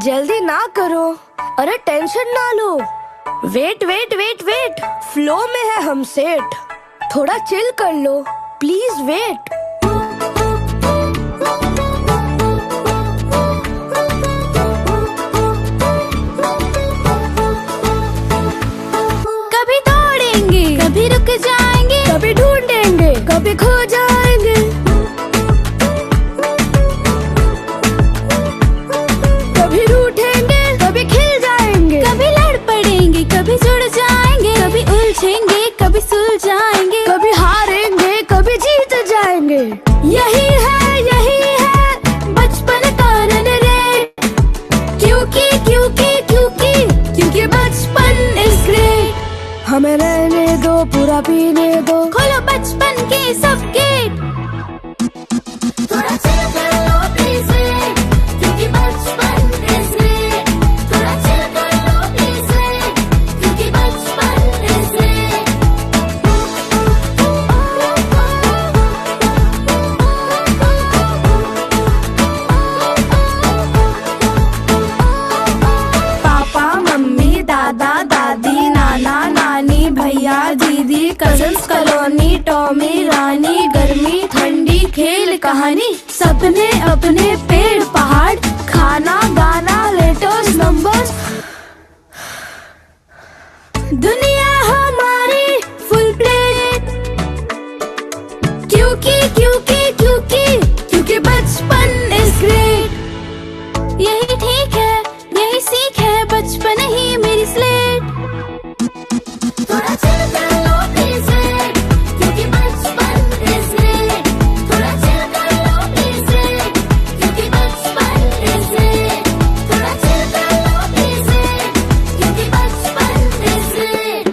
जल्दी ना करो। अरे टेंशन ना लो। Wait wait wait wait, flow में है हम सेट। थोड़ा चिल कर लो, प्लीज वेट। कभी दौड़ेंगे, कभी रुक जाएंगे, कभी ढूंढेंगे, कभी खो जाएंगे। कभी रूठेंगे, कभी खिल जाएंगे, कभी लड़ पड़ेंगे, कभी जुड़ जाएंगे, कभी उलझेंगे, कभी सुलझाएंगे, कभी हारेंगे, कभी जीत जाएंगे। यही है बचपन का रन रेट। क्योंकि बचपन इज ग्रेट। हमें रहने दो, पूरा पीने दो, खोलो बचपन के सब गेट। थोड़ा चिल कर लो प्लीज वेट, क्योंकि बचपन इज ग्रेट। थोड़ा चिल कर लो प्लीज वेट, क्योंकि बचपन इज ग्रेट। पापा मम्मी दादा दादी नाना नानी भैया दीदी कजन्स कॉलोनी टॉमी रानी गर्मी ठंडी खेल कहानी सबने अपने पेड़ पहाड़ खाना गाना लेटर्स नंबर्स। दुनिया हमारी फुल प्लेट। क्योंकि बचपन इज ग्रेट। यही ठीक है, यही सीख है, बचपन ही मेरी स्लेट। थोड़ा चिल कर लो प्लीज वेट, क्योंकि बचपन इज ग्रेट। थोड़ा चिल कर लो प्लीज वेट, क्योंकि बचपन इज ग्रेट। थोड़ा चिल कर लो प्लीज वेट, क्योंकि बचपन is great.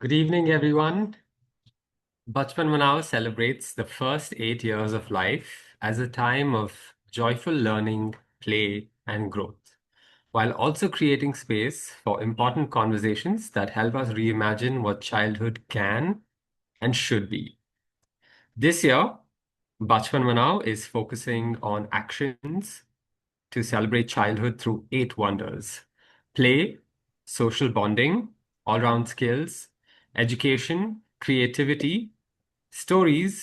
Good evening, everyone. Bachpan Manao celebrates the first 8 years of life as a time of joyful learning, play, and growth, while also creating space for important conversations that help us reimagine what childhood can and should be. This year, Bachpan Manao is focusing on actions to celebrate childhood through 8 wonders: play, social bonding, all-round skills, education, creativity, stories,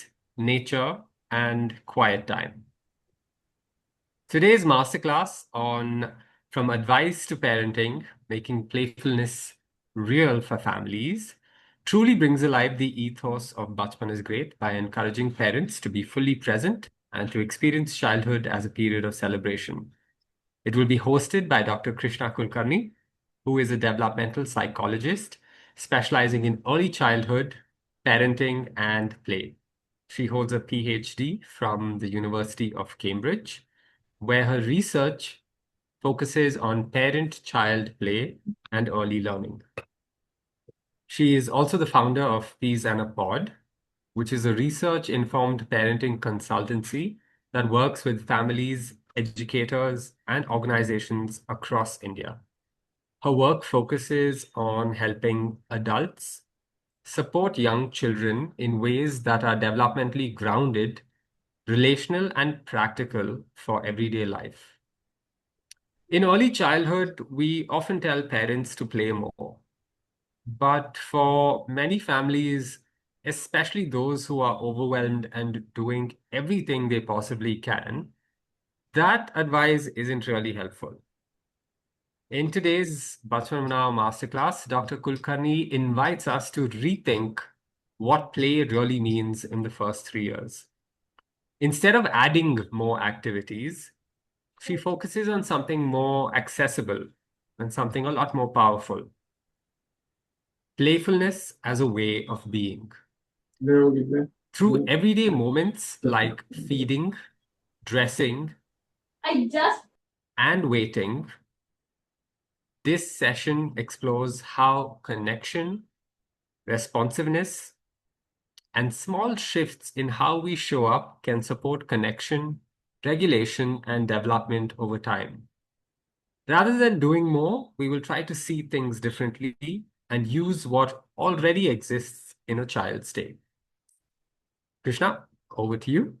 nature, and quiet time. Today's masterclass on From Advice to Parenting, Making Playfulness Real for Families, truly brings alive the ethos of Bachpan is Great by encouraging parents to be fully present and to experience childhood as a period of celebration. It will be hosted by Dr. Krishna Kulkarni, who is a developmental psychologist specializing in early childhood, parenting, and play. She holds a PhD from the University of Cambridge, where her research focuses on parent-child play and early learning. She is also the founder of Peas and a Pod, which is a research-informed parenting consultancy that works with families, educators, and organizations across India. Her work focuses on helping adults support young children in ways that are developmentally grounded, relational, and practical for everyday life. In early childhood, we often tell parents to play more. But for many families, especially those who are overwhelmed and doing everything they possibly can, that advice isn't really helpful. In today's Bachpan Manao Masterclass, Dr. Kulkarni invites us to rethink what play really means in the first 3 years. Instead of adding more activities, she focuses on something more accessible and something a lot more powerful. Playfulness as a way of being. Through everyday moments like feeding, dressing, and waiting, this session explores how connection, responsiveness, and small shifts in how we show up can support connection, regulation, and development over time. Rather than doing more, we will try to see things differently and use what already exists in a child state. Krishna, over to you.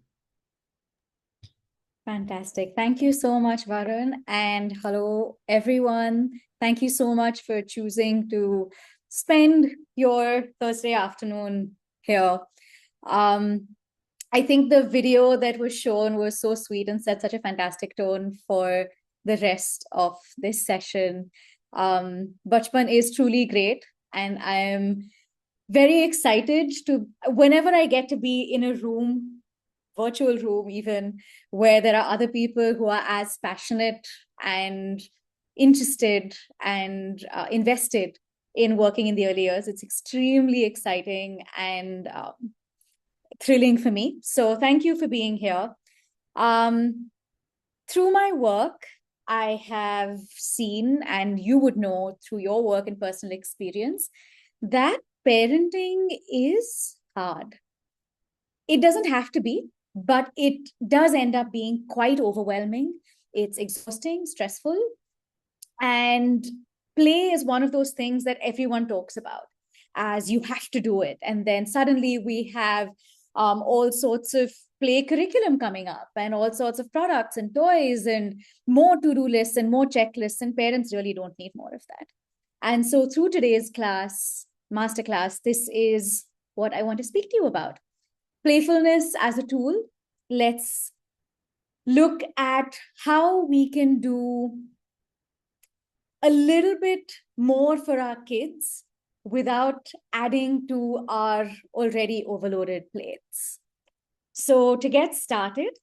Fantastic. Thank you so much, Varun. And hello, everyone. Thank you so much for choosing to spend your Thursday afternoon here. I think the video that was shown was so sweet and set such a fantastic tone for the rest of this session. Bachpan is truly great, and I am very excited to, whenever I get to be in a room, virtual room even, where there are other people who are as passionate and interested and invested in working in the early years. It's extremely exciting and thrilling for me. So thank you for being here. Through my work, I have seen, and you would know through your work and personal experience, that parenting is hard. It doesn't have to be, but it does end up being quite overwhelming. It's exhausting, stressful, and play is one of those things that everyone talks about as you have to do it. And then suddenly we have all sorts of play curriculum coming up and all sorts of products and toys and more to-do lists and more checklists, and parents really don't need more of that. And so through today's class, masterclass, this is what I want to speak to you about. Playfulness as a tool. Let's look at how we can do a little bit more for our kids without adding to our already overloaded plates. So to get started,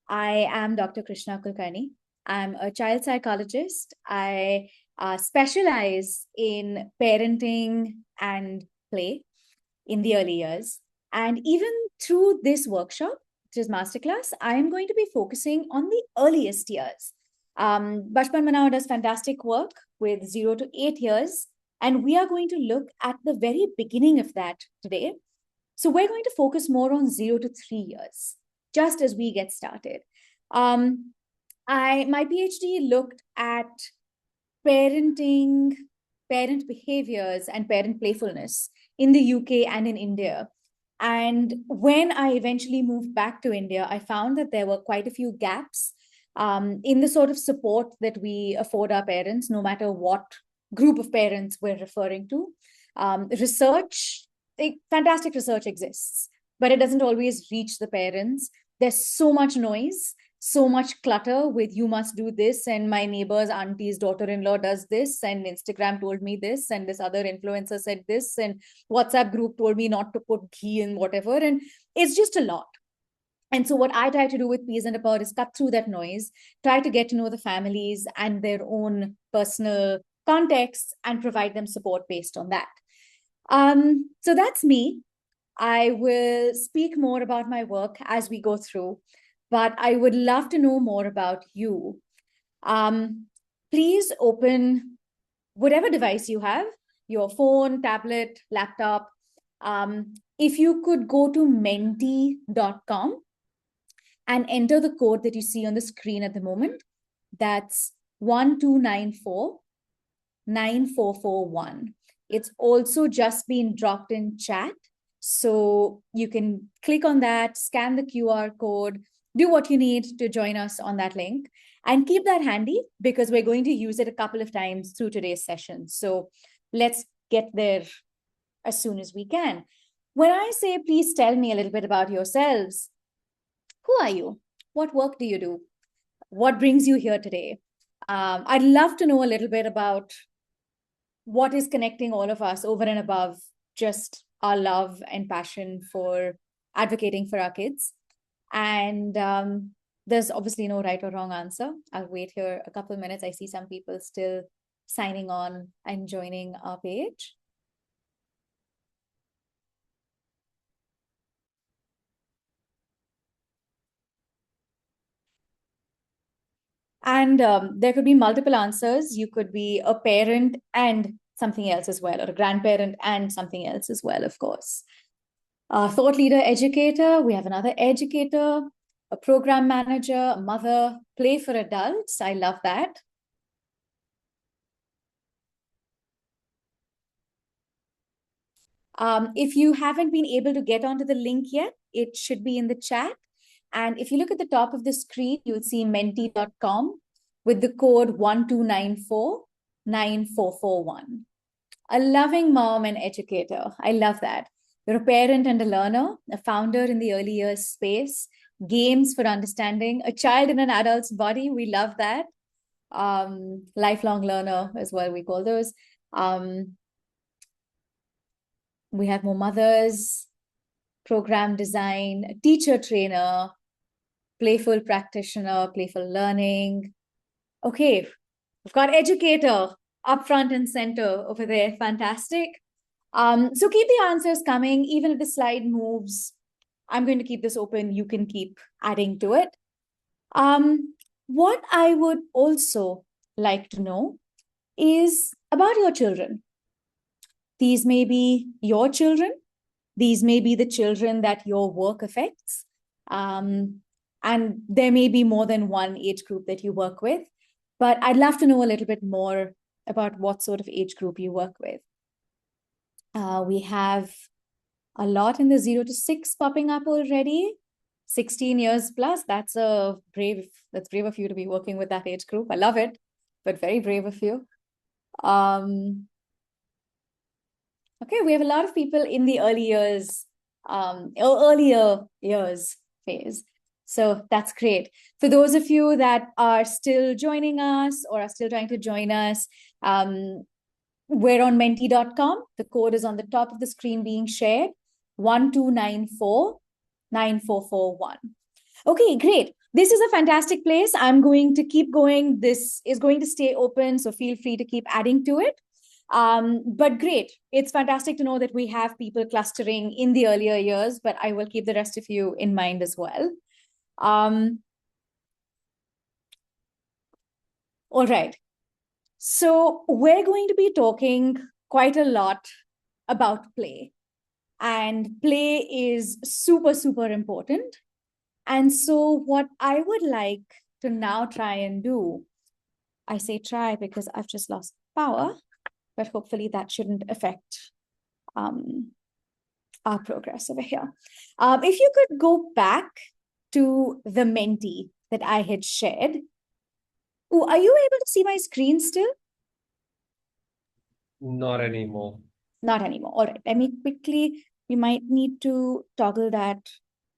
I am Dr. Krishna Kulkarni. I'm a child psychologist. I specialize in parenting and play in the early years. And even through this workshop, which is masterclass, I am going to be focusing on the earliest years. Bachpan Manao does fantastic work with 0 to 8 years, and we are going to look at the very beginning of that today. So we're going to focus more on 0 to 3 years, just as we get started. My PhD looked at parenting, parent behaviors, and parent playfulness in the UK and in India. And when I eventually moved back to India, I found that there were quite a few gaps in the sort of support that we afford our parents, no matter what group of parents we're referring to. Fantastic research exists, but it doesn't always reach the parents. There's so much noise, so much clutter with you must do this, and my neighbor's auntie's daughter-in-law does this, and Instagram told me this, and this other influencer said this, and WhatsApp group told me not to put ghee in whatever, and it's just a lot. And so what I try to do with Peas and a Pod is cut through that noise, try to get to know the families and their own personal contexts and provide them support based on that. So that's me. I will speak more about my work as we go through, but I would love to know more about you. Please open whatever device you have, your phone, tablet, laptop. If you could go to menti.com and enter the code that you see on the screen at the moment. That's 1294 9441. It's also just been dropped in chat. So you can click on that, scan the QR code, do what you need to join us on that link, and keep that handy because we're going to use it a couple of times through today's session. So let's get there as soon as we can. When I say, please tell me a little bit about yourselves, who are you? What work do you do? What brings you here today? I'd love to know a little bit about what is connecting all of us over and above just our love and passion for advocating for our kids. And there's obviously no right or wrong answer. I'll wait here a couple of minutes. I see some people still signing on and joining our page. And there could be multiple answers. You could be a parent and something else as well, or a grandparent and something else as well, of course. Thought leader, educator. We have another educator, a program manager, a mother, play for adults. I love that. If you haven't been able to get onto the link yet, it should be in the chat. And if you look at the top of the screen, you'll see menti.com with the code 12949441. A loving mom and educator. I love that. You're a parent and a learner, a founder in the early years space, games for understanding, a child in an adult's body. We love that. Lifelong learner as well, we call those. We have more mothers, program design, teacher trainer, playful practitioner, playful learning. Okay, we've got educator up front and center over there. Fantastic. So keep the answers coming, even if the slide moves. I'm going to keep this open. You can keep adding to it. What I would also like to know is about your children. These may be your children. These may be the children that your work affects. And there may be more than one age group that you work with. But I'd love to know a little bit more about what sort of age group you work with. We have a lot in the 0 to 6 popping up already. 16 years plus, that's brave of you to be working with that age group. I love it, but very brave of you. Okay, we have a lot of people in the earlier years phase. So that's great. For those of you that are still joining us or are still trying to join us, we're on menti.com. The code is on the top of the screen being shared, 12949441. Okay, great. This is a fantastic place. I'm going to keep going. This is going to stay open, so feel free to keep adding to it. But great. It's fantastic to know that we have people clustering in the earlier years, but I will keep the rest of you in mind as well. All right. So we're going to be talking quite a lot about play. And play is super, super important. And so what I would like to now try and do, I say try because I've just lost power, but hopefully that shouldn't affect our progress over here. If you could go back to the Menti that I had shared. Oh, are you able to see my screen still? Not anymore. Not anymore. All right, let me quickly, we might need to toggle that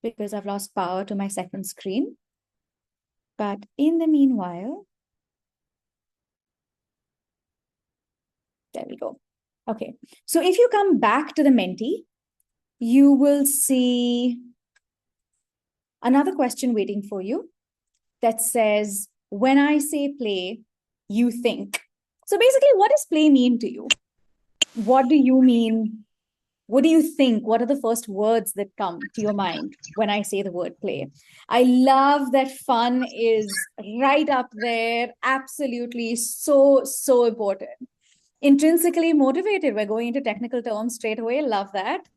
because I've lost power to my second screen. But in the meanwhile, there we go. Okay, so if you come back to the Menti, you will see another question waiting for you that says, when I say play, you think. So basically, what does play mean to you? What do you mean? What do you think? What are the first words that come to your mind when I say the word play? I love that fun is right up there. Absolutely so, so important. Intrinsically motivated. We're going into technical terms straight away. Love that.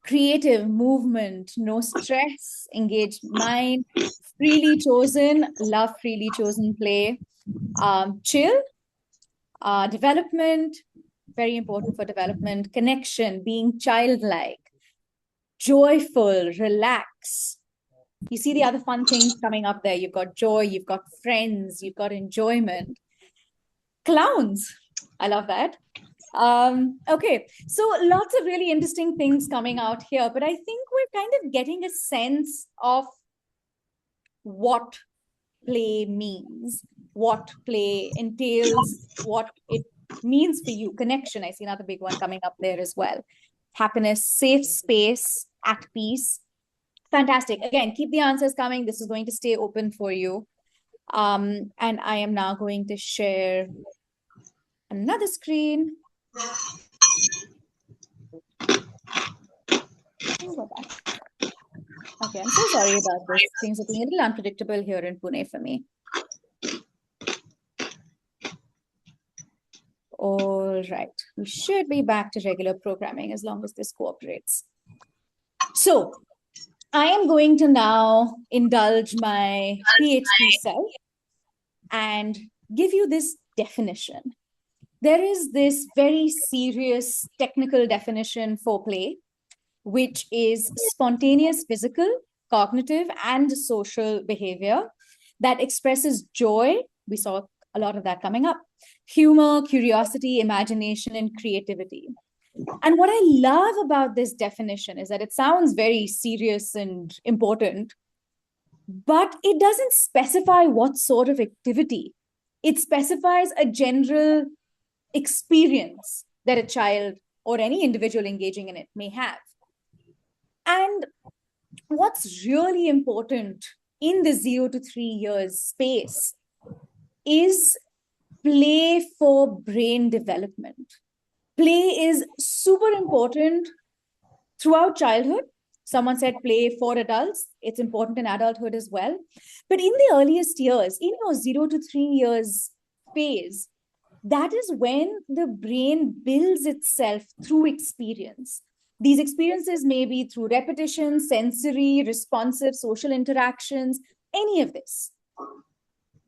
Creative movement, no stress, engaged mind, freely chosen, love freely chosen play. Chill, development, very important for development, connection, being childlike, joyful, relax. You see the other fun things coming up there. You've got joy, you've got friends, you've got enjoyment. Clowns, I love that. Okay, so lots of really interesting things coming out here, but I think we're kind of getting a sense of what play means, what play entails, what it means for you. Connection, I see another big one coming up there as well. Happiness, safe space, at peace. Fantastic. Again, keep the answers coming. This is going to stay open for you. And I am now going to share another screen. Okay, I'm so sorry about this. Things are being a little unpredictable here in Pune for me. All right, we should be back to regular programming as long as this cooperates. So I am going to now indulge my PhD self and give you this definition. there is this very serious technical definition for play, which is spontaneous physical, cognitive, and social behavior that expresses joy. We saw a lot of that coming up. Humor, curiosity, imagination, and creativity. And what I love about this definition is that it sounds very serious and important, but it doesn't specify what sort of activity. It specifies a general experience that a child or any individual engaging in it may have. And what's really important in the 0 to 3 years space is play for brain development. Play is super important throughout childhood. Someone said play for adults. It's important in adulthood as well. But in the earliest years, in your 0 to 3 years phase, that is when the brain builds itself through experience. These experiences may be through repetition, sensory, responsive, social interactions, any of this.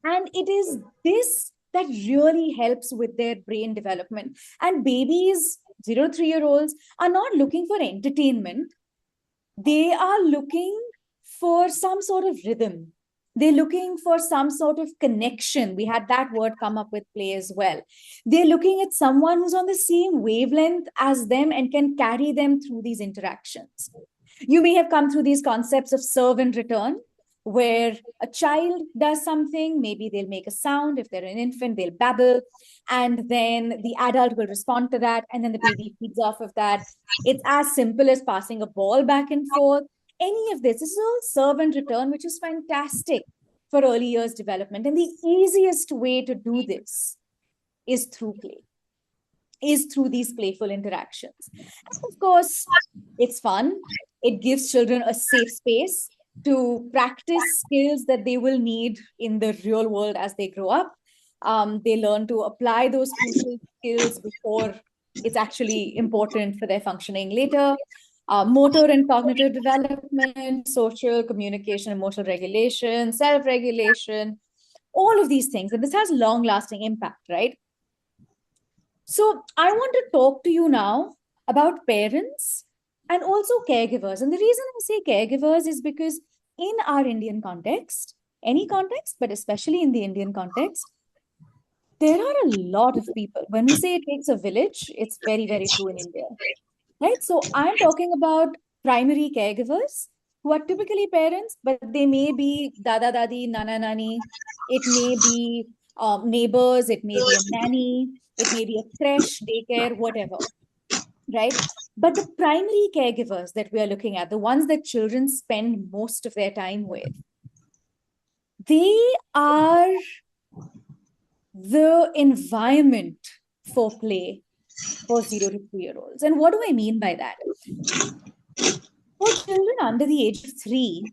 And it is this that really helps with their brain development. And babies, 0 to 3-year-olds, are not looking for entertainment. They are looking for some sort of rhythm. They're looking for some sort of connection. We had that word come up with play as well. They're looking at someone who's on the same wavelength as them and can carry them through these interactions. You may have come through these concepts of serve and return, where a child does something, maybe they'll make a sound. If they're an infant, they'll babble, and then the adult will respond to that, and then the baby feeds off of that. It's as simple as passing a ball back and forth. Any of this is all serve and return, which is fantastic for early years development. And the easiest way to do this is through play, is through these playful interactions. And of course, it's fun. It gives children a safe space to practice skills that they will need in the real world as they grow up. They learn to apply those crucial skills before it's actually important for their functioning later. Motor and cognitive development, social communication, emotional regulation, self-regulation, all of these things. And this has long-lasting impact, right? So I want to talk to you now about parents and also caregivers. And the reason I say caregivers is because in our Indian context, any context, but especially in the Indian context, there are a lot of people. When we say it takes a village, it's very, very true in India, right? So I'm talking about primary caregivers who are typically parents, but they may be dada, dadi, nana, nani. It may be neighbors, it may be a nanny, it may be a creche, daycare, whatever, right? But the primary caregivers that we are looking at, the ones that children spend most of their time with, they are the environment for play for 0 to 3-year-olds. And what do I mean by that? For children under the age of 3,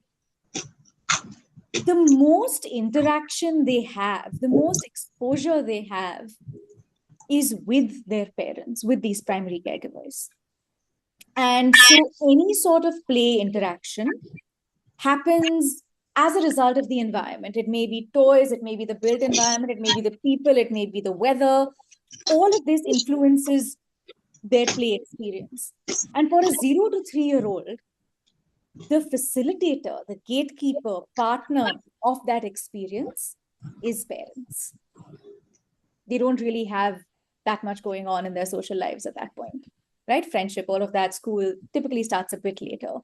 the most interaction they have, the most exposure they have is with their parents, with these primary caregivers. And so any sort of play interaction happens as a result of the environment. It may be toys, it may be the built environment, it may be the people, it may be the weather. All of this influences their play experience. And for a 0 to 3-year-old, the facilitator, the gatekeeper, partner of that experience is parents. They don't really have that much going on in their social lives at that point, right? Friendship, all of that, school typically starts a bit later.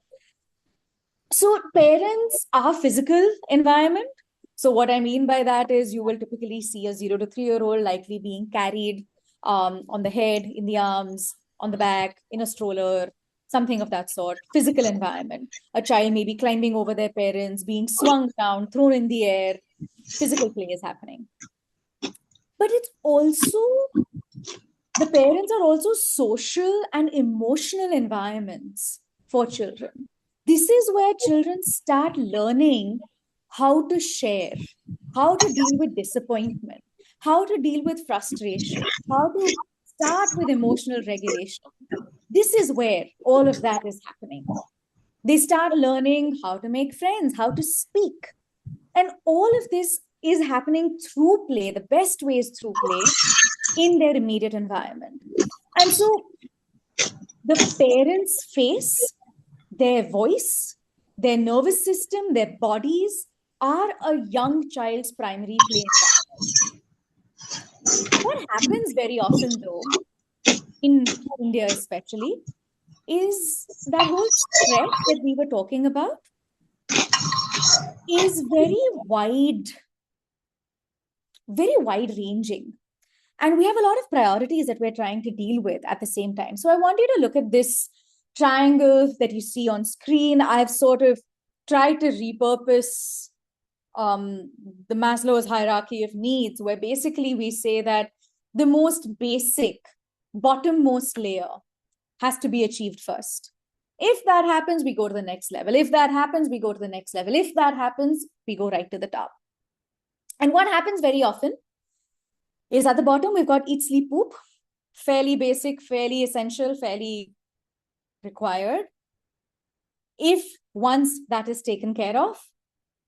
So parents are physical environment. So what I mean by that is you will typically see a 0 to 3-year-old likely being carried on the head, in the arms, on the back, in a stroller, something of that sort, physical environment. A child may be climbing over their parents, being swung down, thrown in the air. Physical play is happening. But it's also, the parents are also social and emotional environments for children. This is where children start learning how to share, how to deal with disappointment, how to deal with frustration, how to start with emotional regulation. This is where all of that is happening. They start learning how to make friends, how to speak. And all of this is happening through play. The best way is through play. in their immediate environment. And so the parents' face, their voice, their nervous system, their bodies are a young child's primary play environment. What happens very often, though, in India especially, is that whole stress that we were talking about is very wide ranging. And we have a lot of priorities that we're trying to deal with at the same time. So I want you to look at this triangle that you see on screen. I've sort of tried to repurpose the Maslow's hierarchy of needs, where basically we say that the most basic, bottommost layer has to be achieved first. If that happens, we go to the next level. If that happens, we go to the next level. If that happens, we go right to the top. And what happens very often is at the bottom, we've got eat, sleep, poop. Fairly basic, fairly essential, fairly required. If once that is taken care of,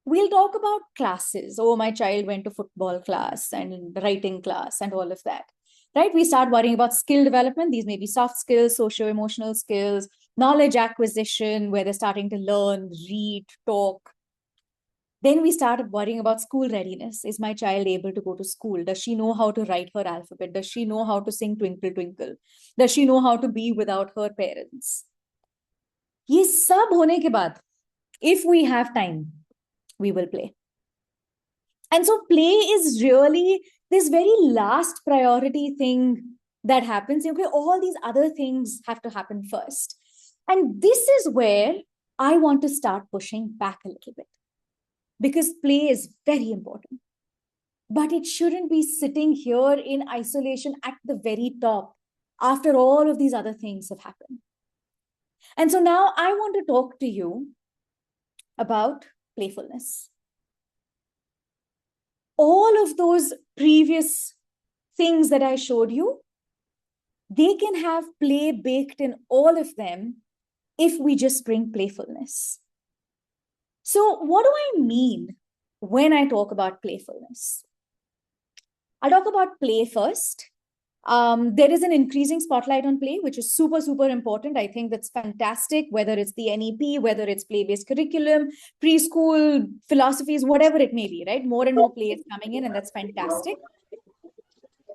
we'll talk about classes. Oh, my child went to football class and writing class and all of that. Right? We start worrying about skill development. These may be soft skills, socio-emotional skills, knowledge acquisition, where they're starting to learn, read, talk. Then we start worrying about school readiness. Is my child able to go to school? Does she know how to write her alphabet? Does she know how to sing Twinkle Twinkle? Does she know how to be without her parents? ये सब होने के बाद, if we have time, we will play. And so play is really this very last priority thing that happens. Okay, all these other things have to happen first. And this is where I want to start pushing back a little bit. Because play is very important. But it shouldn't be sitting here in isolation at the very top after all of these other things have happened. And so now I want to talk to you about playfulness. All of those previous things that I showed you, they can have play baked in all of them if we just bring playfulness. So what do I mean when I talk about playfulness? I'll talk about play first. There is an increasing spotlight on play, which is super, super important. I think that's fantastic, whether it's the NEP, whether it's play-based curriculum, preschool, philosophies, whatever it may be, right? More and more play is coming in, and that's fantastic.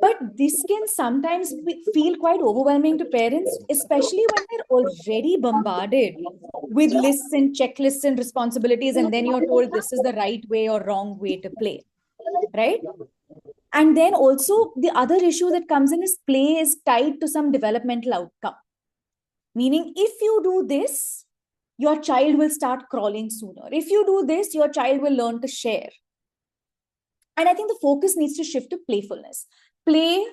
But this can sometimes feel quite overwhelming to parents, especially when they're already bombarded with lists and checklists and responsibilities, and then you're told this is the right way or wrong way to play, right? And then also the other issue that comes in is play is tied to some developmental outcome. Meaning, if you do this, your child will start crawling sooner. If you do this, your child will learn to share. And I think the focus needs to shift to playfulness. Play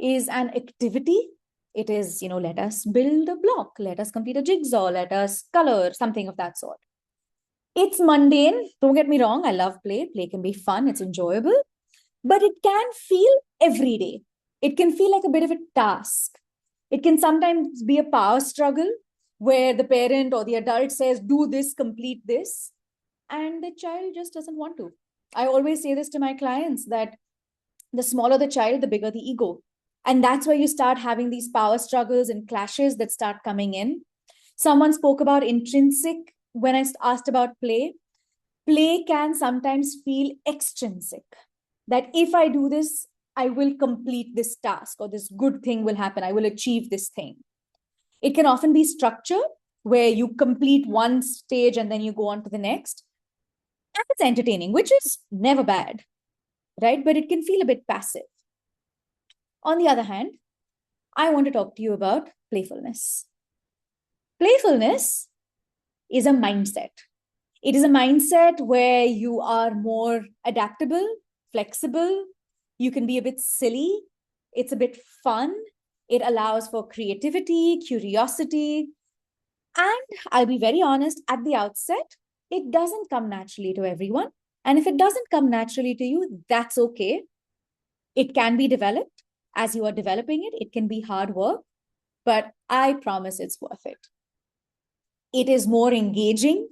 is an activity. It is, let us build a block, let us complete a jigsaw, let us color, something of that sort. It's mundane. Don't get me wrong. I love play. Play can be fun. It's enjoyable. But it can feel everyday. It can feel like a bit of a task. It can sometimes be a power struggle where the parent or the adult says, do this, complete this. And the child just doesn't want to. I always say this to my clients that the smaller the child, the bigger the ego. And that's where you start having these power struggles and clashes that start coming in. Someone spoke about intrinsic when I asked about play. Play can sometimes feel extrinsic. That if I do this, I will complete this task or this good thing will happen. I will achieve this thing. It can often be structured where you complete one stage and then you go on to the next. And it's entertaining, which is never bad, right? But it can feel a bit passive. On the other hand, I want to talk to you about playfulness. Playfulness is a mindset. It is a mindset where you are more adaptable, flexible. You can be a bit silly. It's a bit fun. It allows for creativity, curiosity. And I'll be very honest, at the outset, it doesn't come naturally to everyone. And if it doesn't come naturally to you, that's okay. It can be developed. As you are developing it, it can be hard work, but I promise it's worth it. It is more engaging.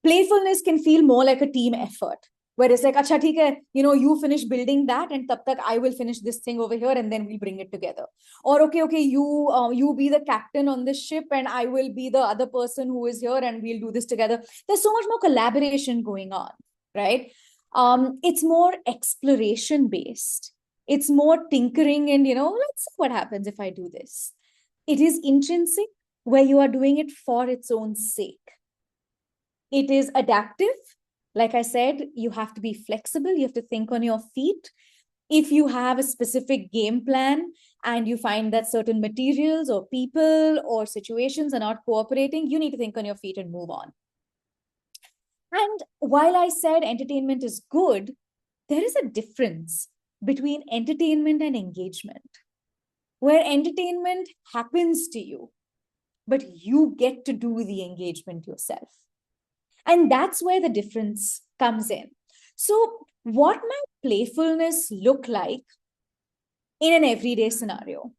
Playfulness can feel more like a team effort, where it's like, acha, theek hai, you finish building that and tab tak I will finish this thing over here and then we'll bring it together. Or okay, you be the captain on this ship and I will be the other person who is here and we'll do this together. There's so much more collaboration going on, right? It's more exploration based. It's more tinkering and, let's see what happens if I do this. It is intrinsic, where you are doing it for its own sake. It is adaptive. Like I said, you have to be flexible. You have to think on your feet. If you have a specific game plan and you find that certain materials or people or situations are not cooperating, you need to think on your feet and move on. And while I said entertainment is good, there is a difference between entertainment and engagement, where entertainment happens to you, but you get to do the engagement yourself. And that's where the difference comes in. So what might playfulness look like in an everyday scenario,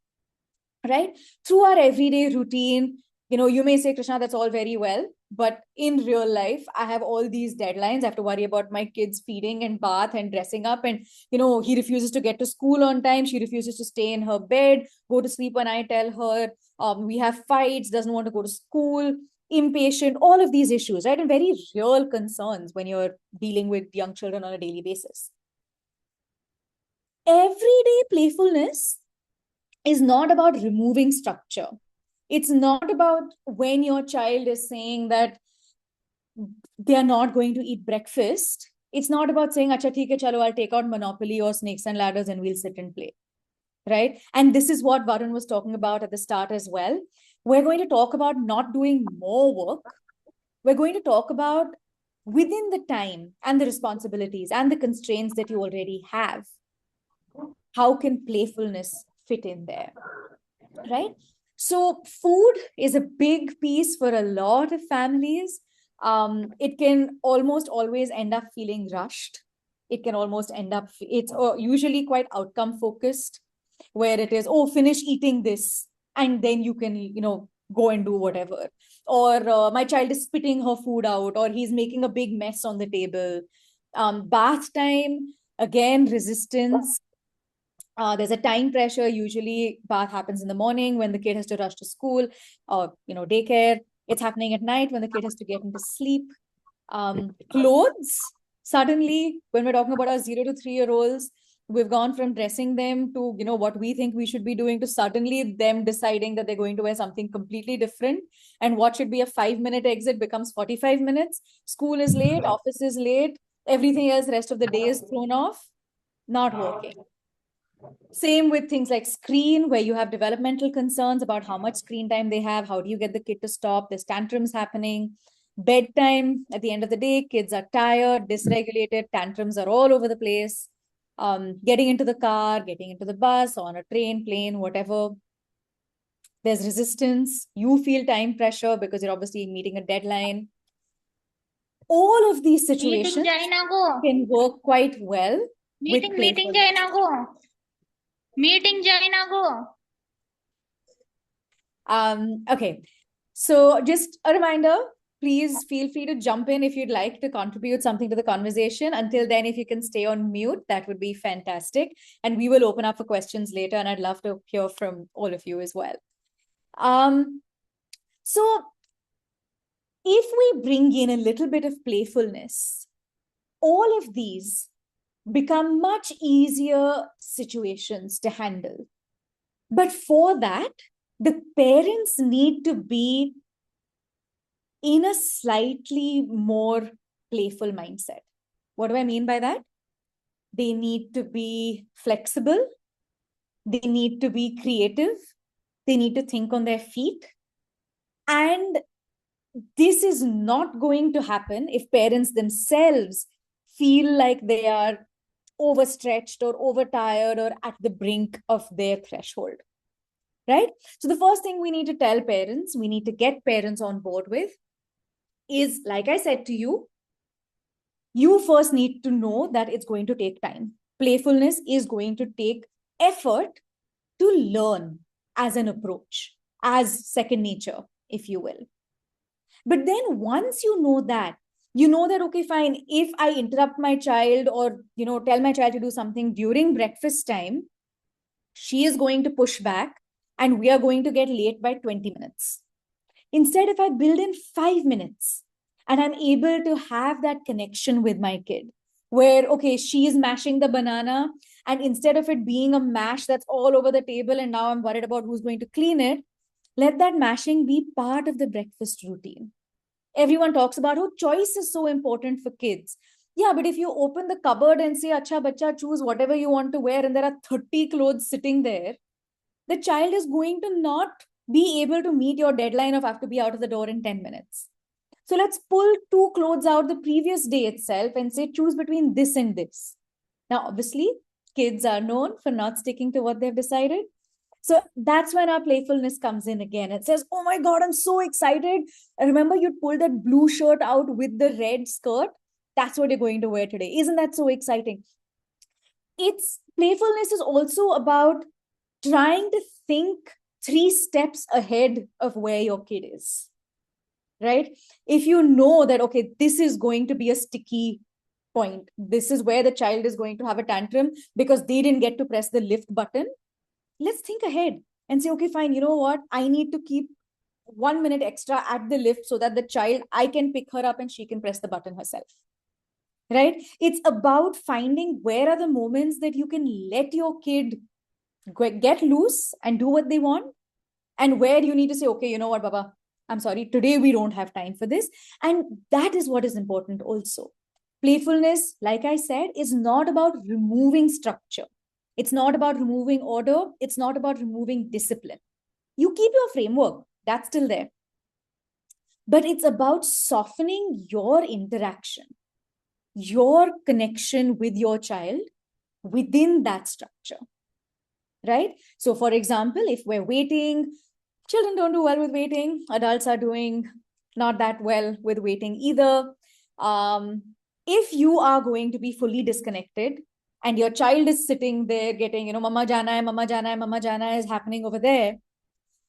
right? Through our everyday routine, you may say, Krishna, that's all very well, but in real life, I have all these deadlines. I have to worry about my kids feeding and bath and dressing up. And, he refuses to get to school on time. She refuses to stay in her bed, go to sleep when I tell her. We have fights, doesn't want to go to school, impatient, all of these issues, right? And very real concerns when you're dealing with young children on a daily basis. Everyday playfulness is not about removing structure. It's not about when your child is saying that they are not going to eat breakfast. It's not about saying, acha, theek hai, chalo, I'll take out Monopoly or Snakes and Ladders and we'll sit and play, right? And this is what Varun was talking about at the start as well. We're going to talk about not doing more work. We're going to talk about within the time and the responsibilities and the constraints that you already have. How can playfulness fit in there, right? So food is a big piece for a lot of families. It can almost always end up feeling rushed. It can almost end up, it's usually quite outcome focused, where it is, finish eating this and then you can, go and do whatever. Or my child is spitting her food out, or he's making a big mess on the table. Bath time, again, resistance. There's a time pressure. Usually bath happens in the morning when the kid has to rush to school or, daycare. It's happening at night when the kid has to get into sleep. Clothes, suddenly, when we're talking about our 0 to 3-year-olds, we've gone from dressing them to, what we think we should be doing to suddenly them deciding that they're going to wear something completely different. And what should be a 5-minute exit becomes 45 minutes. School is late, office is late, everything else, rest of the day is thrown off, not working. Same with things like screen, where you have developmental concerns about how much screen time they have. How do you get the kid to stop? There's tantrums happening. Bedtime, at the end of the day, kids are tired, dysregulated, tantrums are all over the place. Getting into the car, getting into the bus, on a train, plane, whatever. There's resistance. You feel time pressure because you're obviously meeting a deadline. All of these situations can work quite well with playfulness. Okay, so just a reminder, please feel free to jump in if you'd like to contribute something to the conversation. Until then, if you can stay on mute, that would be fantastic. And we will open up for questions later, and I'd love to hear from all of you as well. So if we bring in a little bit of playfulness, all of these become much easier situations to handle. But for that, the parents need to be in a slightly more playful mindset. What do I mean by that? They need to be flexible. They need to be creative. They need to think on their feet. And this is not going to happen if parents themselves feel like they are overstretched or overtired or at the brink of their threshold, right? So the first thing we need to tell parents, we need to get parents on board with is, like I said to you, you first need to know that it's going to take time. Playfulness is going to take effort to learn as an approach, as second nature, if you will. But then once you know that, You know that, okay, fine, if I interrupt my child or, tell my child to do something during breakfast time, she is going to push back and we are going to get late by 20 minutes. Instead, if I build in 5 minutes and I'm able to have that connection with my kid, where, okay, she is mashing the banana, and instead of it being a mash that's all over the table and now I'm worried about who's going to clean it, let that mashing be part of the breakfast routine. Everyone talks about how choice is so important for kids. Yeah, but if you open the cupboard and say, Acha bacha, choose whatever you want to wear, and there are 30 clothes sitting there, the child is going to not be able to meet your deadline of have to be out of the door in 10 minutes. So let's pull 2 clothes out the previous day itself and say, choose between this and this. Now, obviously, kids are known for not sticking to what they've decided. So that's when our playfulness comes in again. It says, oh my God, I'm so excited. I remember you pulled that blue shirt out with the red skirt. That's what you're going to wear today. Isn't that so exciting? It's playfulness is also about trying to think 3 steps ahead of where your kid is, right? If you know that, okay, this is going to be a sticky point, this is where the child is going to have a tantrum because they didn't get to press the lift button, let's think ahead and say, okay, fine, you know what? I need to keep 1 minute extra at the lift so that the child, I can pick her up and she can press the button herself. Right? It's about finding where are the moments that you can let your kid get loose and do what they want, and where you need to say, okay, you know what, Baba, I'm sorry, today we don't have time for this. And that is what is important also. Playfulness, like I said, is not about removing structure. It's not about removing order. It's not about removing discipline. You keep your framework, that's still there. But it's about softening your interaction, your connection with your child within that structure, right? So, for example, if we're waiting, children don't do well with waiting. Adults are doing not that well with waiting either. If you are going to be fully disconnected and your child is sitting there getting, mama jana hai, mama jana hai, mama jana hai is happening over there,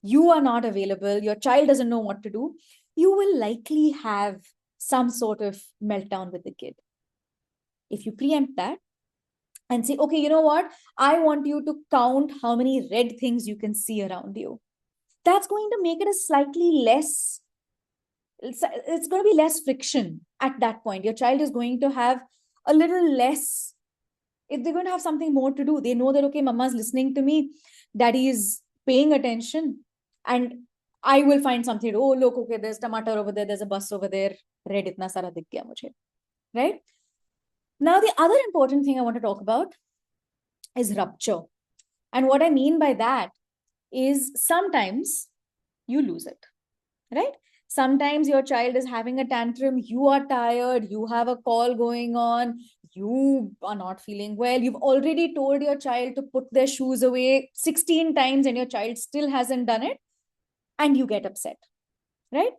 you are not available, your child doesn't know what to do, you will likely have some sort of meltdown with the kid. If you preempt that and say, okay, you know what? I want you to count how many red things you can see around you. That's going to make it a slightly less, it's going to be less friction at that point. Your child is going to have a little less, if they're going to have something more to do, they know that, okay, mama's listening to me, daddy is paying attention, and I will find something. Oh, look, okay, there's tomato over there, there's a bus over there, red itna sara dikh gaya mujhe, right? Now, the other important thing I want to talk about is rupture. And what I mean by that is sometimes you lose it, right? Sometimes your child is having a tantrum, you are tired, you have a call going on, you are not feeling well, you've already told your child to put their shoes away 16 times and your child still hasn't done it, and you get upset, right?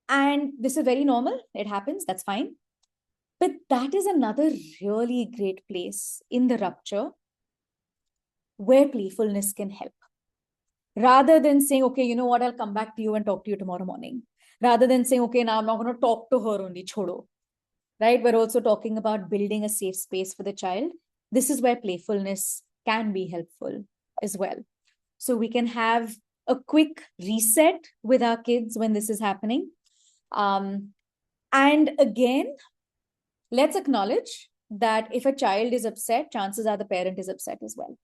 And this is very normal, it happens, that's fine. But that is another really great place in the rupture where playfulness can help. Rather than saying, okay, you know what, I'll come back to you and talk to you tomorrow morning. Rather than saying, okay, now I'm not going to talk to her only, chodo. Right? We're also talking about building a safe space for the child. This is where playfulness can be helpful as well. So we can have a quick reset with our kids when this is happening. And again, let's acknowledge that if a child is upset, chances are the parent is upset as well,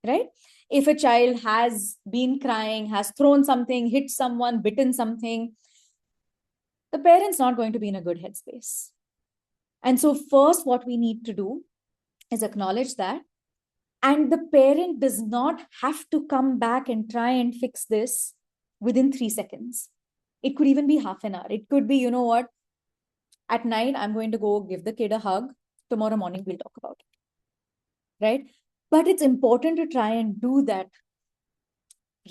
right? If a child has been crying, has thrown something, hit someone, bitten something, the parent's not going to be in a good headspace. And so first, what we need to do is acknowledge that. And the parent does not have to come back and try and fix this within 3 seconds. It could even be half an hour. It could be, you know what, at night, I'm going to go give the kid a hug. Tomorrow morning, we'll talk about it, right? But it's important to try and do that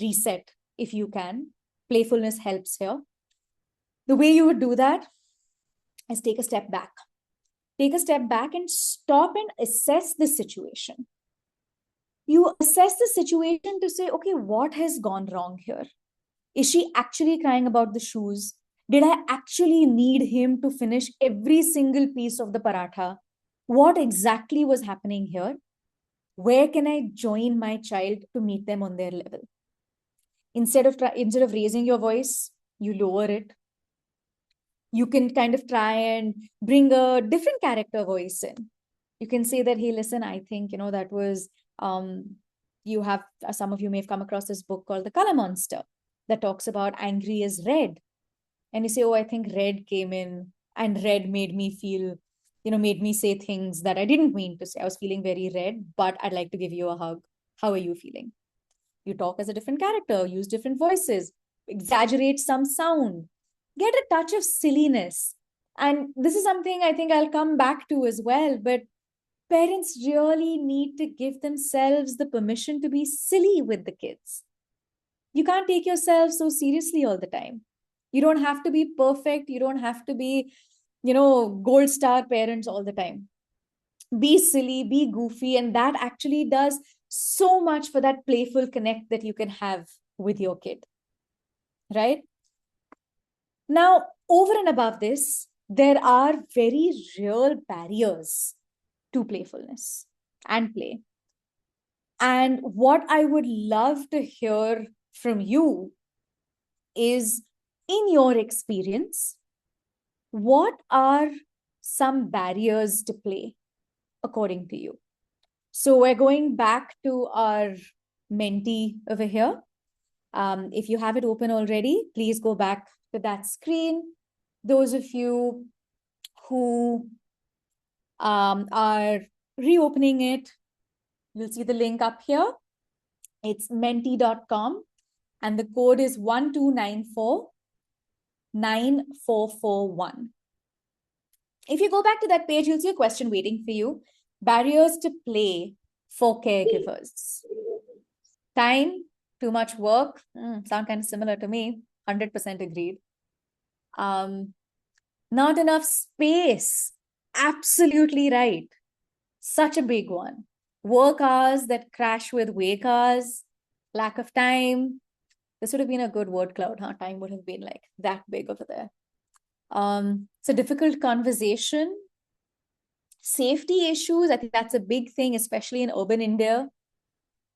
reset if you can. Playfulness helps here. The way you would do that is take a step back. Take a step back and stop and assess the situation. You assess the situation to say, okay, what has gone wrong here? Is she actually crying about the shoes? Did I actually need him to finish every single piece of the paratha? What exactly was happening here? Where can I join my child to meet them on their level? Instead of raising your voice, you lower it. You can kind of try and bring a different character voice in. You can say that, hey, listen, I think, that was, you have, some of you may have come across this book called The Color Monster that talks about angry as red. And you say, oh, I think red came in and red made me feel, made me say things that I didn't mean to say. I was feeling very red, but I'd like to give you a hug. How are you feeling? You talk as a different character, use different voices, exaggerate some sound, get a touch of silliness. And this is something I think I'll come back to as well. But parents really need to give themselves the permission to be silly with the kids. You can't take yourself so seriously all the time. You don't have to be perfect. You don't have to be, gold star parents all the time. Be silly, be goofy. And that actually does so much for that playful connect that you can have with your kid. Right? Now, over and above this, there are very real barriers to playfulness and play. And what I would love to hear from you is, in your experience, what are some barriers to play according to you? So we're going back to our mentee over here. If you have it open already, please go back to that screen. Those of you who are reopening it, you'll see the link up here. It's mentee.com and the code is 12949441. If you go back to that page, you'll see a question waiting for you. Barriers to play for caregivers. Time, too much work. Sound kind of similar to me. 100% agreed. Not enough space. Absolutely right. Such a big one. Work hours that crash with wake hours. Lack of time. This would have been a good word cloud, huh? Time would have been like that big over there. It's a difficult conversation. Safety issues, I think that's a big thing, especially in urban India.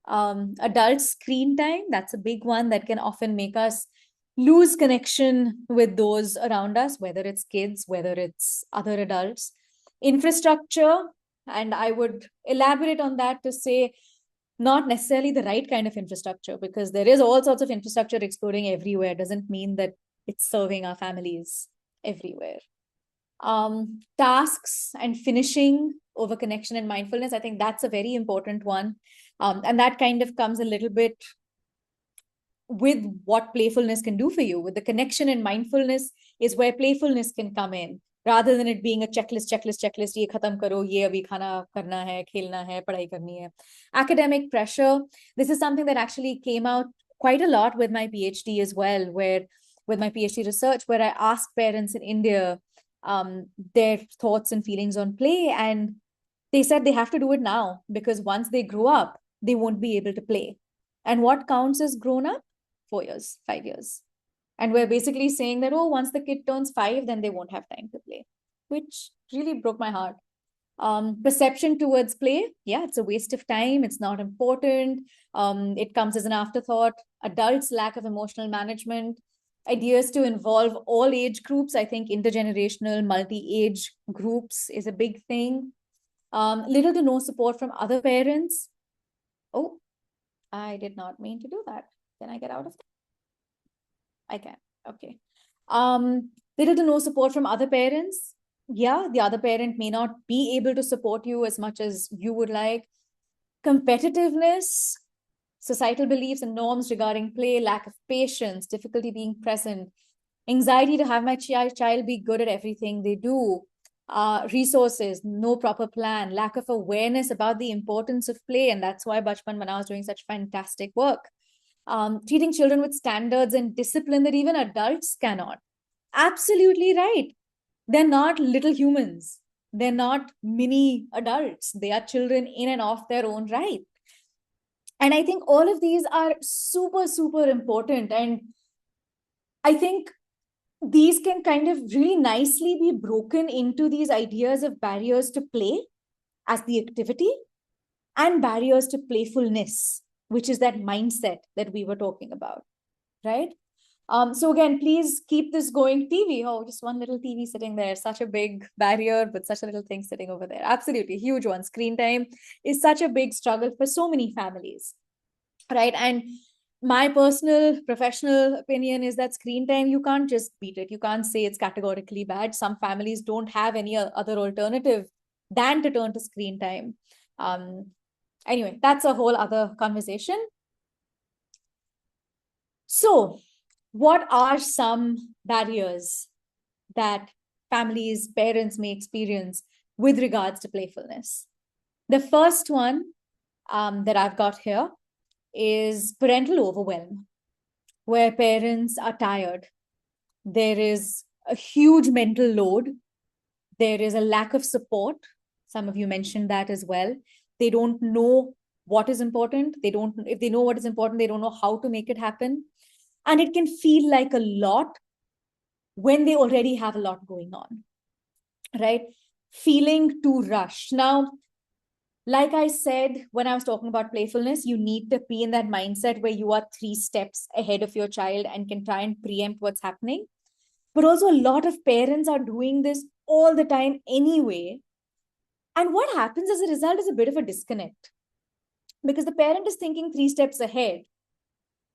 Adult screen time, that's a big one that can often make us lose connection with those around us, whether it's kids, whether it's other adults. Infrastructure, and I would elaborate on that to say not necessarily the right kind of infrastructure, because there is all sorts of infrastructure exploding everywhere. Doesn't mean that it's serving our families everywhere. Tasks and finishing over connection and mindfulness, I think that's a very important one. And that kind of comes a little bit with what playfulness can do for you. With the connection and mindfulness is where playfulness can come in, rather than it being a checklist, ye khatam karo, ye abhi khana karna hai, khelna hai, padhai karni hai. Academic pressure, this is something that actually came out quite a lot with my PhD as well, where with my PhD research, where I asked parents in India their thoughts and feelings on play. And they said they have to do it now, because once they grow up, they won't be able to play. And what counts as grown up? 4 years, 5 years. And we're basically saying that, oh, once the kid turns 5, then they won't have time to play, which really broke my heart. Perception towards play, yeah, it's a waste of time. It's not important. It comes as an afterthought. Adults' lack of emotional management. Ideas to involve all age groups. I think intergenerational, multi-age groups is a big thing. Little to no support from other parents. Oh, I did not mean to do that. Can I get out of that? I can. Okay. Little to no support from other parents. Yeah, the other parent may not be able to support you as much as you would like. Competitiveness, societal beliefs and norms regarding play, lack of patience, difficulty being present, anxiety to have my child be good at everything they do, resources, no proper plan, lack of awareness about the importance of play. And that's why Bachpan Manao is doing such fantastic work. Treating children with standards and discipline that even adults cannot. Absolutely right. They're not little humans. They're not mini adults. They are children in and of their own right. And I think all of these are super, super important. And I think these can kind of really nicely be broken into these ideas of barriers to play as the activity and barriers to playfulness, which is that mindset that we were talking about, right? So again, please keep this going. TV, oh, just one little TV sitting there, such a big barrier, but such a little thing sitting over there. Absolutely, huge one. Screen time is such a big struggle for so many families, right? And my personal professional opinion is that screen time, you can't just beat it. You can't say it's categorically bad. Some families don't have any other alternative than to turn to screen time. Anyway, that's a whole other conversation. So, what are some barriers that families, parents may experience with regards to playfulness? The first one that I've got here is parental overwhelm, where parents are tired. There is a huge mental load. There is a lack of support. Some of you mentioned that as well. They don't know what is important. If they know what is important, they don't know how to make it happen. And it can feel like a lot when they already have a lot going on, right? Feeling too rushed. Now, like I said, when I was talking about playfulness, you need to be in that mindset where you are 3 steps ahead of your child and can try and preempt what's happening. But also, a lot of parents are doing this all the time anyway. And what happens as a result is a bit of a disconnect, because the parent is thinking 3 steps ahead.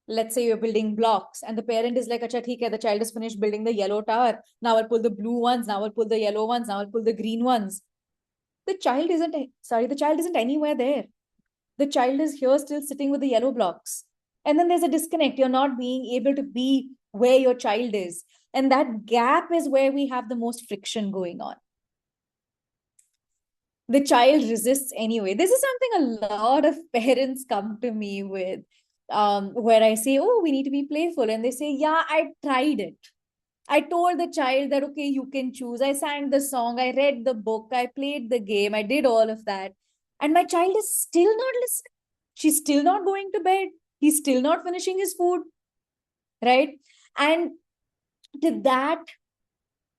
Let's say you're building blocks and the parent is like, Acha, theek hai, the child is finished building the yellow tower. Now I'll pull the blue ones. Now I'll pull the yellow ones. Now I'll pull the green ones. The child isn't anywhere there. The child is here still sitting with the yellow blocks. And then there's a disconnect. You're not being able to be where your child is. And that gap is where we have the most friction going on. The child resists anyway. This is something a lot of parents come to me with, where I say, oh, we need to be playful. And they say, yeah, I tried it. I told the child that, okay, you can choose. I sang the song, I read the book, I played the game, I did all of that. And my child is still not listening. She's still not going to bed. He's still not finishing his food, right? And to that,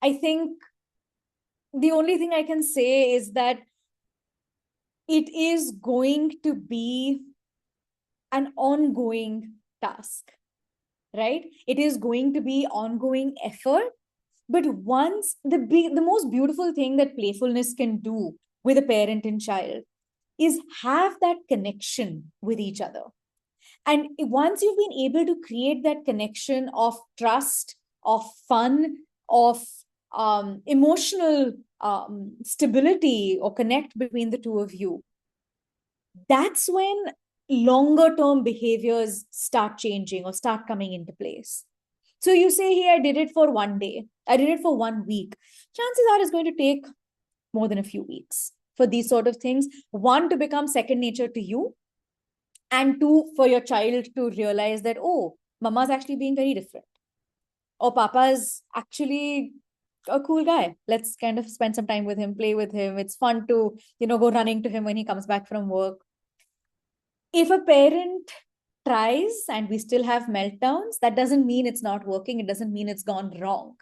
I think the only thing I can say is that it is going to be an ongoing task, right? It is going to be ongoing effort. But once the most beautiful thing that playfulness can do with a parent and child is have that connection with each other. And once you've been able to create that connection of trust, of fun, of emotional stability or connect between the two of you, that's when longer term behaviors start changing or start coming into place. So you say, hey, I did it for 1 day. I did it for 1 week. Chances are it's going to take more than a few weeks for these sort of things. 1, to become second nature to you. And 2, for your child to realize that, oh, mama's actually being very different. Or papa's actually a cool guy. Let's kind of spend some time with him, play with him. It's fun to, go running to him when he comes back from work. If a parent tries and we still have meltdowns, that doesn't mean it's not working. It doesn't mean it's gone wrong.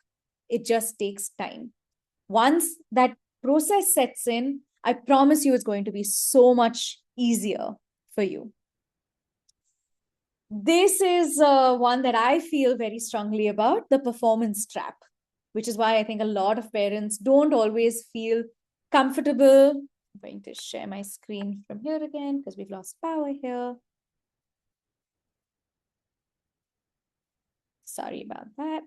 It just takes time. Once that process sets in, I promise you it's going to be so much easier for you. This is one that I feel very strongly about, the performance trap, which is why I think a lot of parents don't always feel comfortable. I'm going to share my screen from here again because we've lost power here. Sorry about that.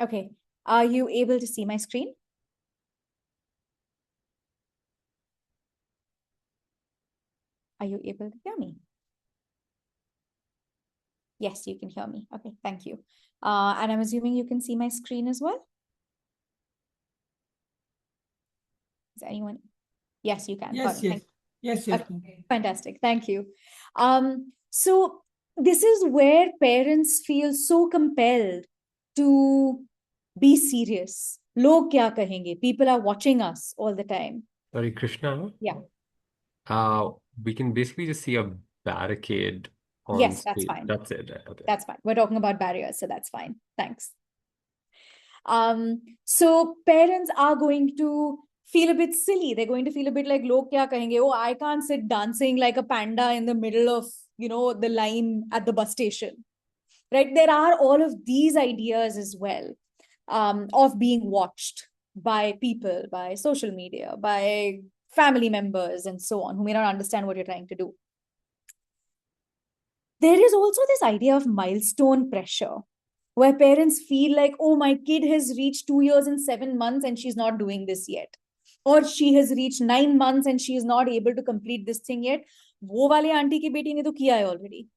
Okay, are you able to see my screen? Are you able to hear me? Yes, you can hear me. Okay, thank you. And I'm assuming you can see my screen as well? Is anyone? Yes, you can. Yes, yes. Yes, yes. Okay, fantastic. Thank you. So this is where parents feel so compelled to be serious. Log kya kahenge? People are watching us all the time. Sorry, Krishna. Yeah. We can basically just see a barricade on Yes, that's screen. fine. That's it, right? Okay. That's fine. We're talking about barriers, so that's fine. Thanks. So parents are going to feel a bit silly. They're going to feel a bit like, log kya kahenge? Oh, I can't sit dancing like a panda in the middle of, the line at the bus station. Right? There are all of these ideas as well, of being watched by people, by social media, by family members, and so on, who may not understand what you're trying to do. There is also this idea of milestone pressure, where parents feel like, oh, my kid has reached 2 years and 7 months and she's not doing this yet. Or she has reached 9 months and she is not able to complete this thing yet. Wo wale auntie ki beti ne to kiya hai already.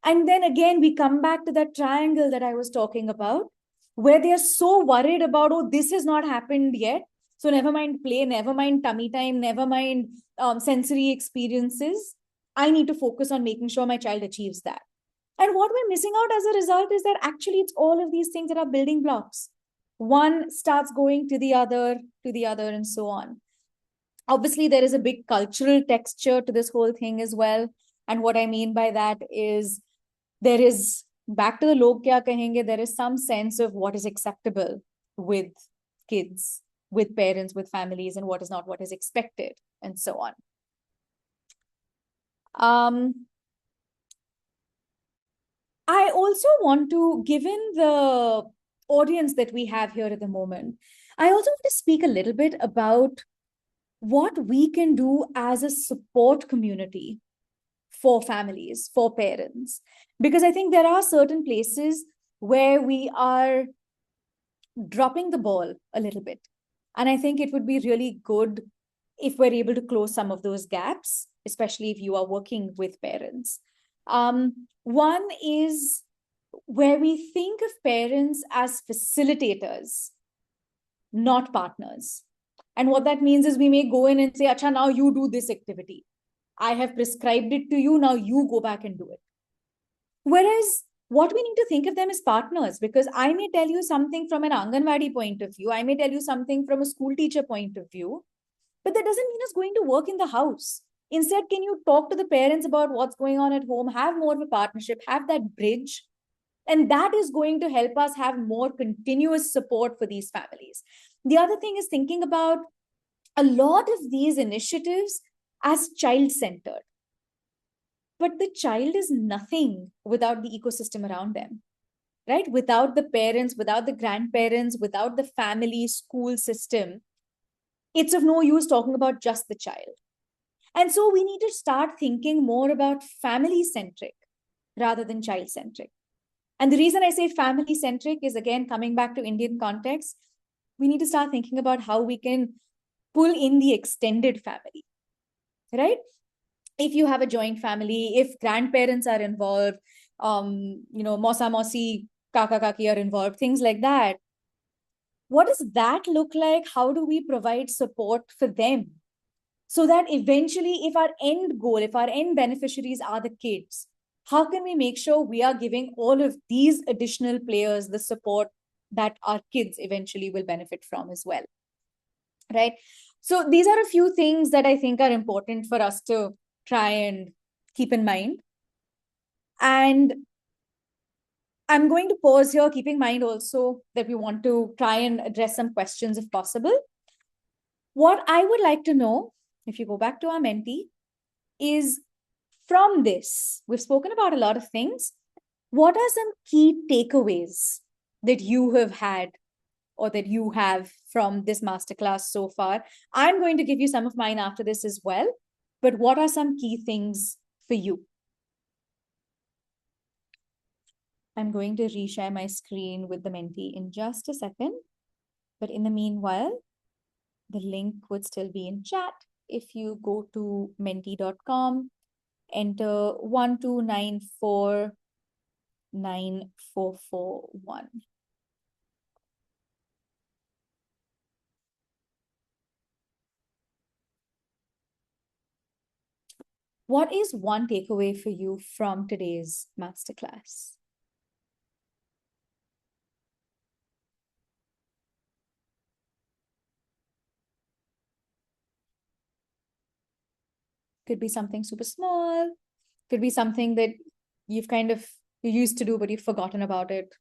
And then again, we come back to that triangle that I was talking about, where they are so worried about, oh, this has not happened yet. So never mind play, never mind tummy time, never mind sensory experiences. I need to focus on making sure my child achieves that. And what we're missing out as a result is that actually it's all of these things that are building blocks. One starts going to the other, and so on. Obviously, there is a big cultural texture to this whole thing as well. And what I mean by that is, there is, back to the log kya kahenge, there is some sense of what is acceptable with kids, with parents, with families, and what is not, what is expected, and so on. I also want to, given the audience that we have here at the moment, I also want to speak a little bit about what we can do as a support community for families, for parents. Because I think there are certain places where we are dropping the ball a little bit. And I think it would be really good if we're able to close some of those gaps, especially if you are working with parents. One is where we think of parents as facilitators, not partners. And what that means is we may go in and say, Acha, now you do this activity. I have prescribed it to you, now you go back and do it. Whereas what we need to think of them as partners, because I may tell you something from an Anganwadi point of view, I may tell you something from a school teacher point of view, but that doesn't mean it's going to work in the house. Instead, can you talk to the parents about what's going on at home, have more of a partnership, have that bridge? And that is going to help us have more continuous support for these families. The other thing is thinking about a lot of these initiatives as child-centered. But the child is nothing without the ecosystem around them, right? Without the parents, without the grandparents, without the family, school system, it's of no use talking about just the child. And so we need to start thinking more about family-centric rather than child-centric. And the reason I say family-centric is, again, coming back to Indian context, we need to start thinking about how we can pull in the extended family, right? If you have a joint family, if grandparents are involved, mosa mosi, kaka kaki are involved, things like that. What does that look like? How do we provide support for them? So that eventually, if our end goal, if our end beneficiaries are the kids, how can we make sure we are giving all of these additional players the support that our kids eventually will benefit from as well, right? So these are a few things that I think are important for us to try and keep in mind. And I'm going to pause here, keeping in mind also that we want to try and address some questions if possible. What I would like to know, if you go back to our mentee, is from this, we've spoken about a lot of things. What are some key takeaways that you have had or that you have from this masterclass so far? I'm going to give you some of mine after this as well. But what are some key things for you? I'm going to reshare my screen with the mentee in just a second. But in the meanwhile, the link would still be in chat. If you go to mentee.com, enter 129494441. What is one takeaway for you from today's masterclass? Could be something super small. Could be something that you used to do, but you've forgotten about it.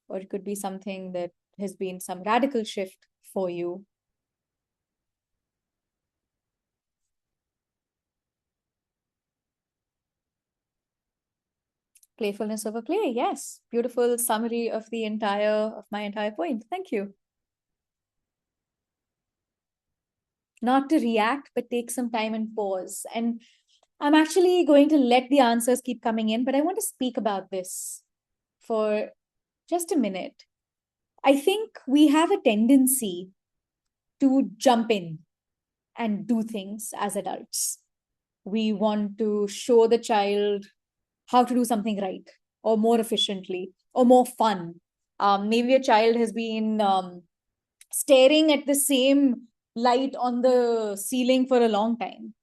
Or it could be something that has been some radical shift for you. Playfulness over play. Yes. Beautiful summary of my entire point. Thank you. Not to react, but take some time and pause. And I'm actually going to let the answers keep coming in, but I want to speak about this for just a minute. I think we have a tendency to jump in and do things as adults. We want to show the child how to do something right, or more efficiently, or more fun. Maybe a child has been staring at the same light on the ceiling for a long time.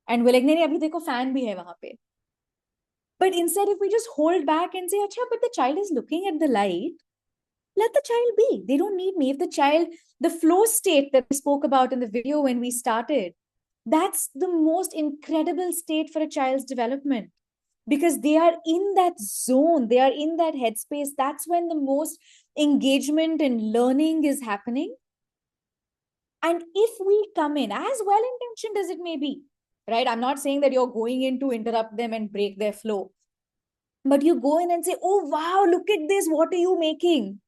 And we're like, nahi, abhi dekho, fan bhi hai wahan pe. But instead, if we just hold back and say, acha, but the child is looking at the light, let the child be. They don't need me. If the flow state that we spoke about in the video when we started, that's the most incredible state for a child's development, because they are in that zone, they are in that headspace. That's when the most engagement and learning is happening. And if we come in, as well intentioned as it may be, right? I'm not saying that you're going in to interrupt them and break their flow, but you go in and say, oh, wow, look at this. What are you making?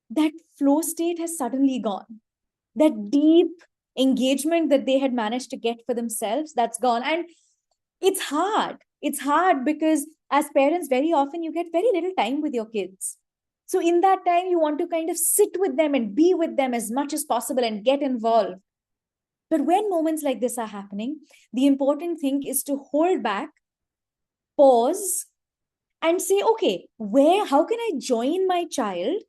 That flow state has suddenly gone. That deep engagement that they had managed to get for themselves, that's gone. And it's hard. It's hard because as parents, very often you get very little time with your kids. So in that time, you want to kind of sit with them and be with them as much as possible and get involved. But when moments like this are happening, the important thing is to hold back, pause, and say, okay, how can I join my child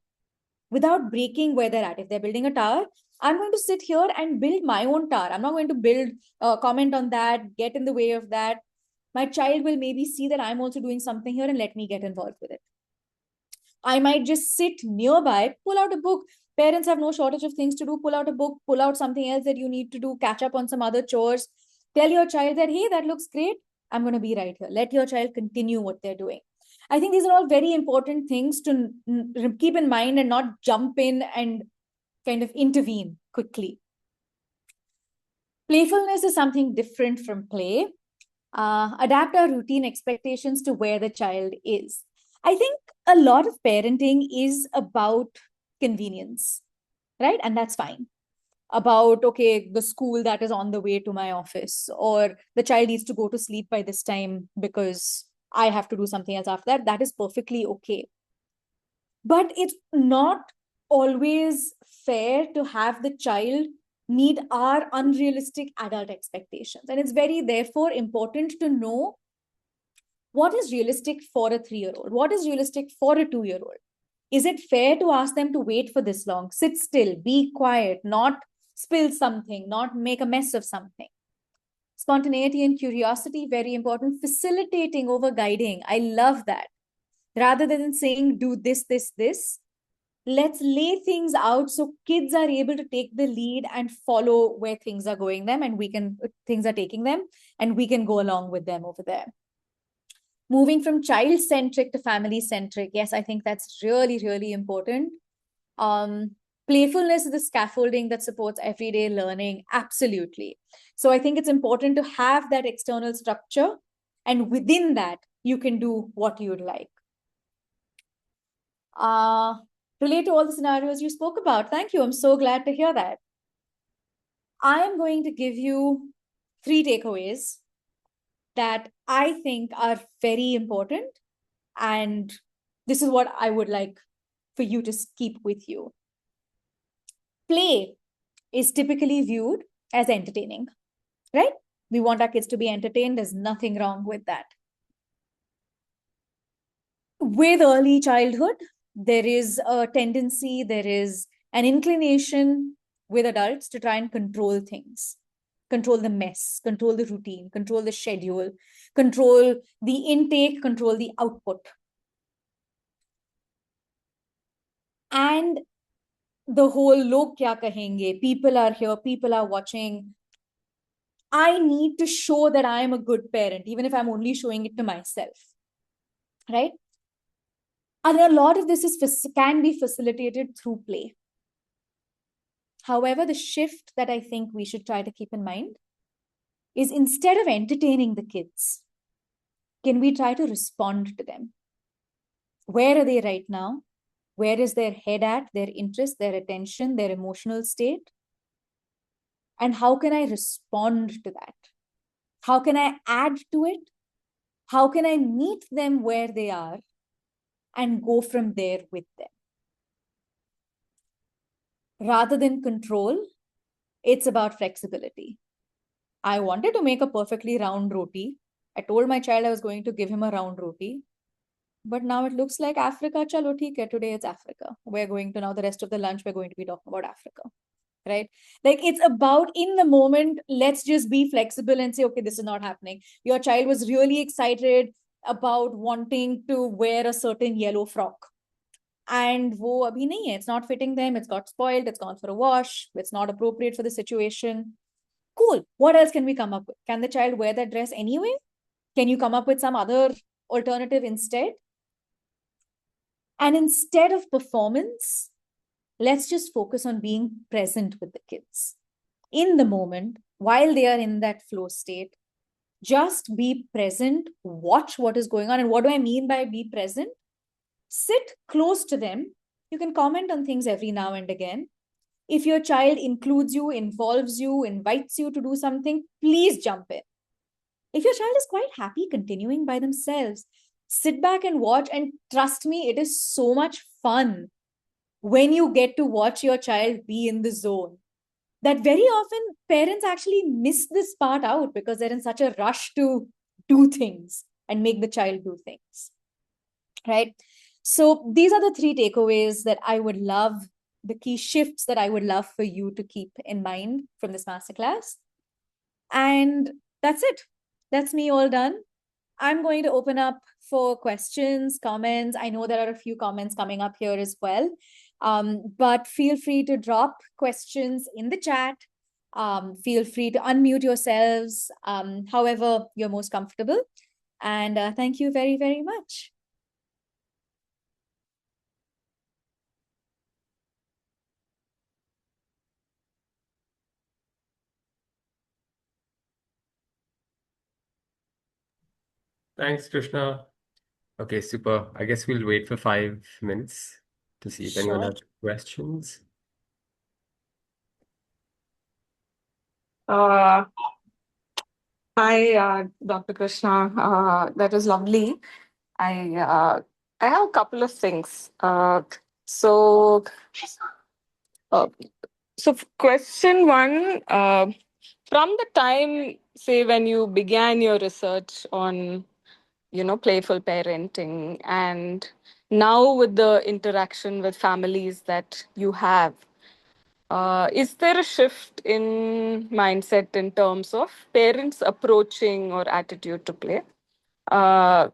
without breaking where they're at? If they're building a tower, I'm going to sit here and build my own tower. I'm not going to comment on that, get in the way of that. My child will maybe see that I'm also doing something here and let me get involved with it. I might just sit nearby, pull out a book. Parents have no shortage of things to do. Pull out a book, pull out something else that you need to do, catch up on some other chores. Tell your child that, hey, that looks great. I'm going to be right here. Let your child continue what they're doing. I think these are all very important things to keep in mind and not jump in and kind of intervene quickly. Playfulness is something different from play. Adapt our routine expectations to where the child is. I think a lot of parenting is about convenience, right? And that's fine. About, okay, the school that is on the way to my office, or the child needs to go to sleep by this time because I have to do something else after that. That is perfectly okay. But it's not always fair to have the child meet our unrealistic adult expectations. And it's very, therefore, important to know what is realistic for a 3-year-old? What is realistic for a 2-year-old? Is it fair to ask them to wait for this long? Sit still, be quiet, not spill something, not make a mess of something. Spontaneity and curiosity, very important. Facilitating over guiding. I love that. Rather than saying, do this, let's lay things out so kids are able to take the lead and follow where things are going them, and things are taking them, and we can go along with them over there. Moving from child-centric to family-centric. Yes, I think that's really, really important. Playfulness is the scaffolding that supports everyday learning. Absolutely. So I think it's important to have that external structure, and within that, you can do what you'd like. Relate to all the scenarios you spoke about. Thank you. I'm so glad to hear that. I am going to give you 3 takeaways that I think are very important. And this is what I would like for you to keep with you. Play is typically viewed as entertaining, right? We want our kids to be entertained. There's nothing wrong with that. With early childhood, there is a tendency, there is an inclination with adults to try and control things, control the mess, control the routine, control the schedule, control the intake, control the output. And the whole log kya kahenge, people are here, people are watching. I need to show that I am a good parent, even if I'm only showing it to myself, right? And a lot of this can be facilitated through play. However, the shift that I think we should try to keep in mind is, instead of entertaining the kids, can we try to respond to them? Where are they right now? Where is their head at, their interest, their attention, their emotional state? And how can I respond to that? How can I add to it? How can I meet them where they are and go from there with them? Rather than control, it's about flexibility. I wanted to make a perfectly round roti. I told my child I was going to give him a round roti. But now it looks like Africa. Chalo, theek hai, today it's Africa. We're going to, now the rest of the lunch, we're going to be talking about Africa. Right? Like, it's about, in the moment, let's just be flexible and say, okay, this is not happening. Your child was really excited about wanting to wear a certain yellow frock. And wo abhi nahi hai. It's not fitting them. It's got spoiled. It's gone for a wash. It's not appropriate for the situation. Cool. What else can we come up with? Can the child wear that dress anyway? Can you come up with some other alternative instead? And instead of performance, let's just focus on being present with the kids in the moment while they are in that flow state. Just be present, watch what is going on. And what do I mean by be present? Sit close to them. You can comment on things every now and again. If your child includes you, involves you, invites you to do something, please jump in. If your child is quite happy continuing by themselves, sit back and watch. And trust me, it is so much fun when you get to watch your child be in the zone, that very often parents actually miss this part out because they're in such a rush to do things and make the child do things, right? So these are the 3 takeaways that I would love, the key shifts that I would love for you to keep in mind from this masterclass. And that's it. That's me all done. I'm going to open up for questions, comments. I know there are a few comments coming up here as well. But feel free to drop questions in the chat. Feel free to unmute yourselves, however you're most comfortable. And thank you very, very much. Thanks, Krishna. Okay, super. I guess we'll wait for 5 minutes to see if anyone Sure. has questions. Hi, Dr. Krishna. That was lovely. I have a couple of things. So, uh, question one, from the time, say, when you began your research on, playful parenting, and now with the interaction with families that you have, is there a shift in mindset in terms of parents' approaching or attitude to play? Uh,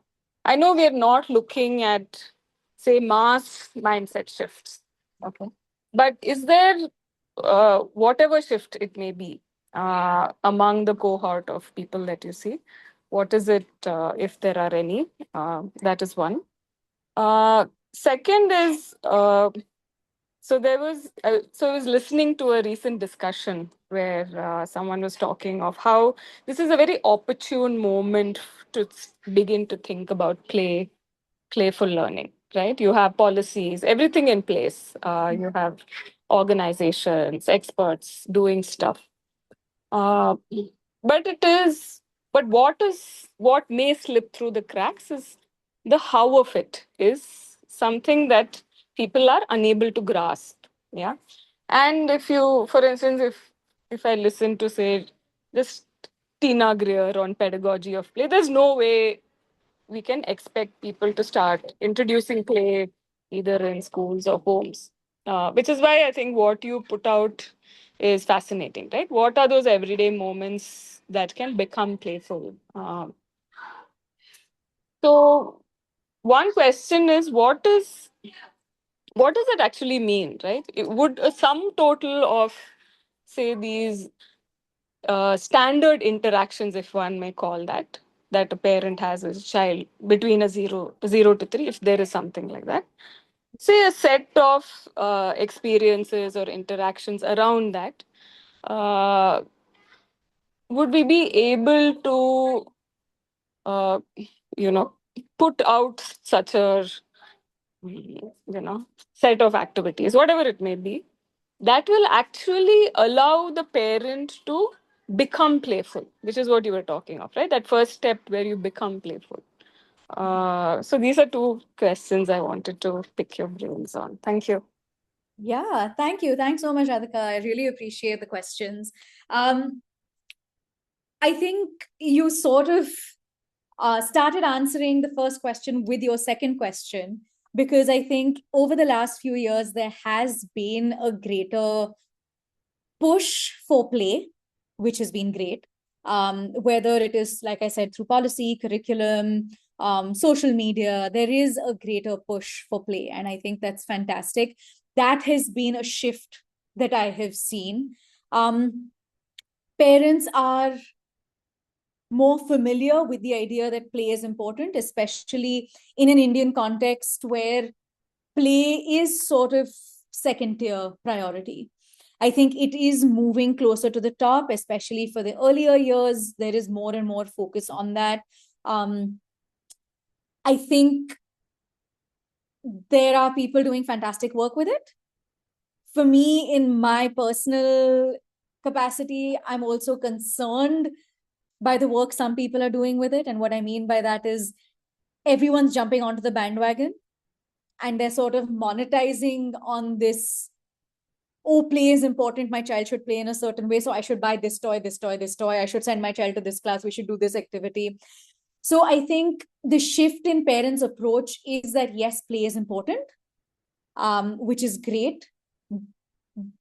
I know we're not looking at, say, mass mindset shifts. Okay. But is there, whatever shift it may be, among the cohort of people that you see? What is it, if there are any? That is one. Second is, so I was listening to a recent discussion where someone was talking of how this is a very opportune moment to begin to think about playful learning, right? You have policies, everything in place. You have organizations, experts doing stuff. Uh, but it is, but what may slip through the cracks is the how of it is something that people are unable to grasp. Yeah. And if you, for instance, if I listen to, say, just Tina Greer on pedagogy of play, there's no way we can expect people to start introducing play either in schools or homes. Which is why I think what you put out is fascinating, right? What are those everyday moments that can become playful? So one question is, what does it actually mean, right? Would a sum total of, say, these standard interactions, if one may call that, that a parent has with a child between a 0 to 3, if there is something like that. Say a set of experiences or interactions around that. Would we be able to, uh, you know, put out such a, set of activities, whatever it may be, that will actually allow the parent to become playful, which is what you were talking of, right? That first step where you become playful. So these are two questions I wanted to pick your brains on. Thank you. Yeah, thank you. Thanks so much, Radhika. I really appreciate the questions. I think you sort of started answering the first question with your second question, because I think over the last few years, there has been a greater push for play, which has been great. Whether it is, like I said, through policy, curriculum, social media, there is a greater push for play. And I think that's fantastic. That has been a shift that I have seen. Parents are more familiar with the idea that play is important, especially in an Indian context where play is sort of second tier priority. I think it is moving closer to the top, especially for the earlier years. There is more and more focus on that. I think there are people doing fantastic work with it. For me, in my personal capacity, I'm also concerned by the work some people are doing with it. And what I mean by that is everyone's jumping onto the bandwagon and they're sort of monetizing on this, oh, play is important, my child should play in a certain way, so I should buy this toy, this toy, this toy, I should send my child to this class, we should do this activity. So I think the shift in parents' approach is that yes, play is important, which is great,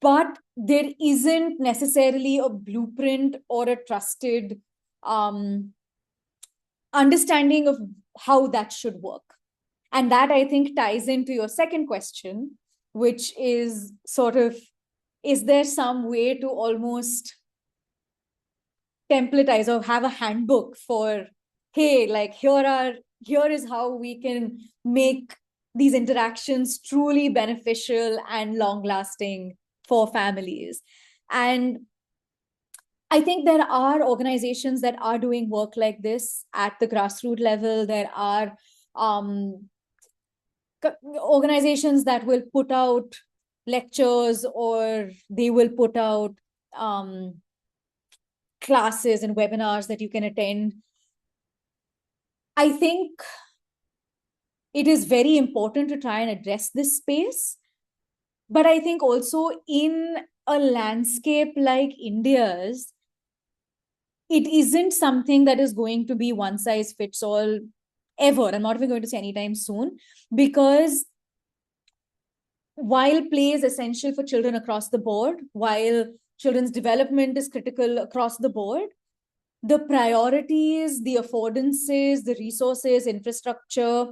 but there isn't necessarily a blueprint or a trusted understanding of how that should work. And that, I think, ties into your second question, which is sort of, is there some way to almost templatize or have a handbook for, hey, like here is how we can make these interactions truly beneficial and long lasting for families? And I think there are organizations that are doing work like this at the grassroots level. There are organizations that will put out lectures, or they will put out classes and webinars that you can attend. I think it is very important to try and address this space. But I think also in a landscape like India's, it isn't something that is going to be one size fits all ever. I'm not even going to say anytime soon, because while play is essential for children across the board, while children's development is critical across the board, the priorities, the affordances, the resources, infrastructure,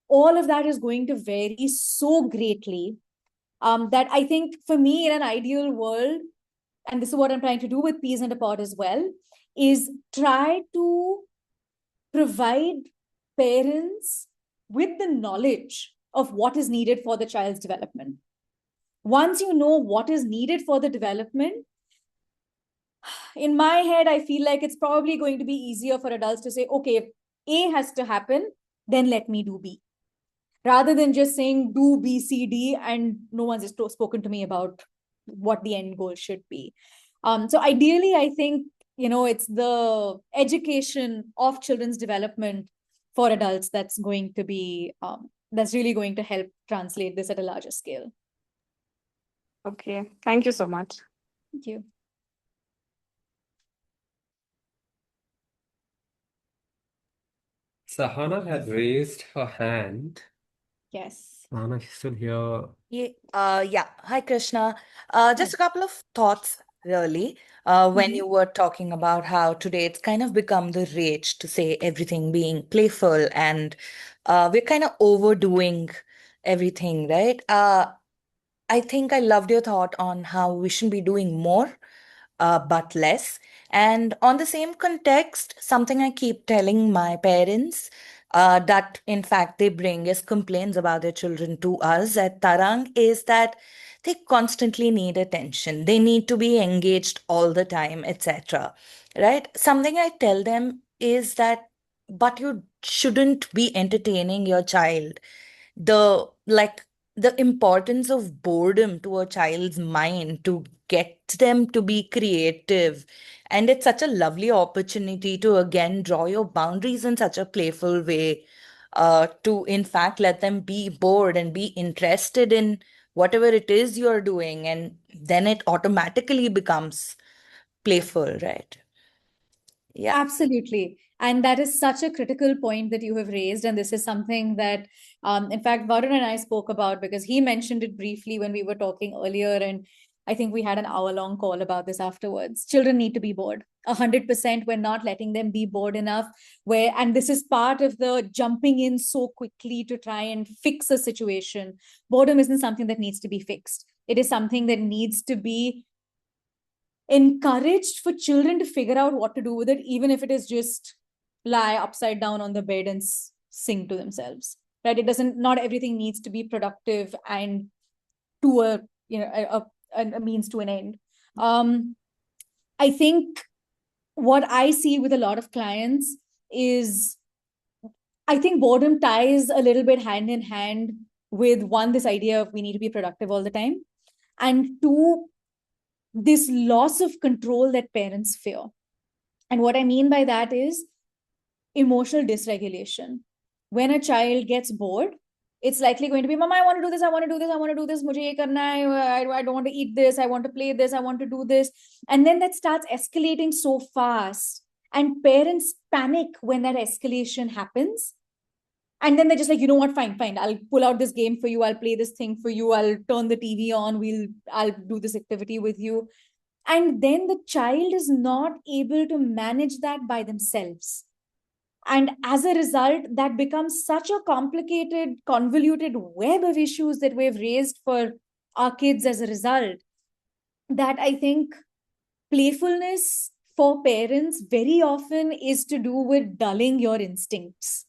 all of that is going to vary so greatly that I think for me, in an ideal world, and this is what I'm trying to do with Peas in a Pod as well, is try to provide parents with the knowledge of what is needed for the child's development. Once you know what is needed for the development, in my head, I feel like it's probably going to be easier for adults to say, okay, if A has to happen, then let me do B. Rather than just saying do B, C, D, and no one's spoken to me about what the end goal should be. So ideally, I think, it's the education of children's development for adults that's going to be, that's really going to help translate this at a larger scale. Okay, thank you so much. Thank you. Sahana had raised her hand. Yes. Sahana, she's still here. Yeah. Hi, Krishna. Just a couple of thoughts, really. When Mhm. you were talking about how today it's kind of become the rage to say everything being playful, and we're kind of overdoing everything, right? I think I loved your thought on how we shouldn't be doing more. but less. And on the same context, something I keep telling my parents that in fact they bring as complaints about their children to us at Tarang is that they constantly need attention. They need to be engaged all the time, etc. Right? Something I tell them is that, but you shouldn't be entertaining your child. The importance of boredom to a child's mind to get them to be creative, and it's such a lovely opportunity to again draw your boundaries in such a playful way, to in fact let them be bored and be interested in whatever it is you're doing, and then it automatically becomes playful, right? Yeah. Absolutely. And that is such a critical point that you have raised. And this is something that, in fact, Varun and I spoke about because he mentioned it briefly when we were talking earlier. And I think we had an hour-long call about this afterwards. Children need to be bored. 100%, we're not letting them be bored enough. And this is part of the jumping in so quickly to try and fix a situation. Boredom isn't something that needs to be fixed. It is something that needs to be encouraged for children to figure out what to do with it, even if it is just lie upside down on the bed and sing to themselves. Right? It doesn't. Not everything needs to be productive and to a means to an end. I think what I see with a lot of clients is, I think boredom ties a little bit hand in hand with, one, this idea of we need to be productive all the time, and two, this loss of control that parents fear. And what I mean by that is emotional dysregulation. When a child gets bored, it's likely going to be, Mama, I want to do this, I want to do this, I want to do this, mujhe ye karna hai, I don't want to eat this, I want to play this, I want to do this. And then that starts escalating so fast. And parents panic when that escalation happens. And then they're just like, you know what, fine, I'll pull out this game for you, I'll play this thing for you, I'll turn the TV on, I'll do this activity with you. And then the child is not able to manage that by themselves. And as a result, that becomes such a complicated, convoluted web of issues that we've raised for our kids as a result, that I think playfulness for parents very often is to do with dulling your instincts.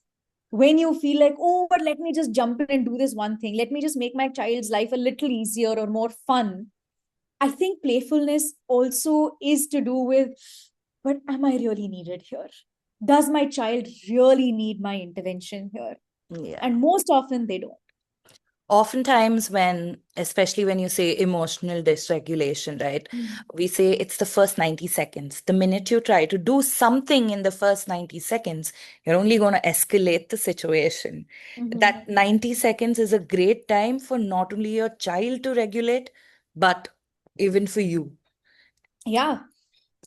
When you feel like, oh, but let me just jump in and do this one thing, let me just make my child's life a little easier or more fun. I think playfulness also is to do with, but am I really needed here? Does my child really need my intervention here? Yeah. And most often they don't. Oftentimes, especially when you say emotional dysregulation, right, we say it's the first 90 seconds. The minute you try to do something in the first 90 seconds, you're only going to escalate the situation. That 90 seconds is a great time for not only your child to regulate, but even for you. Yeah,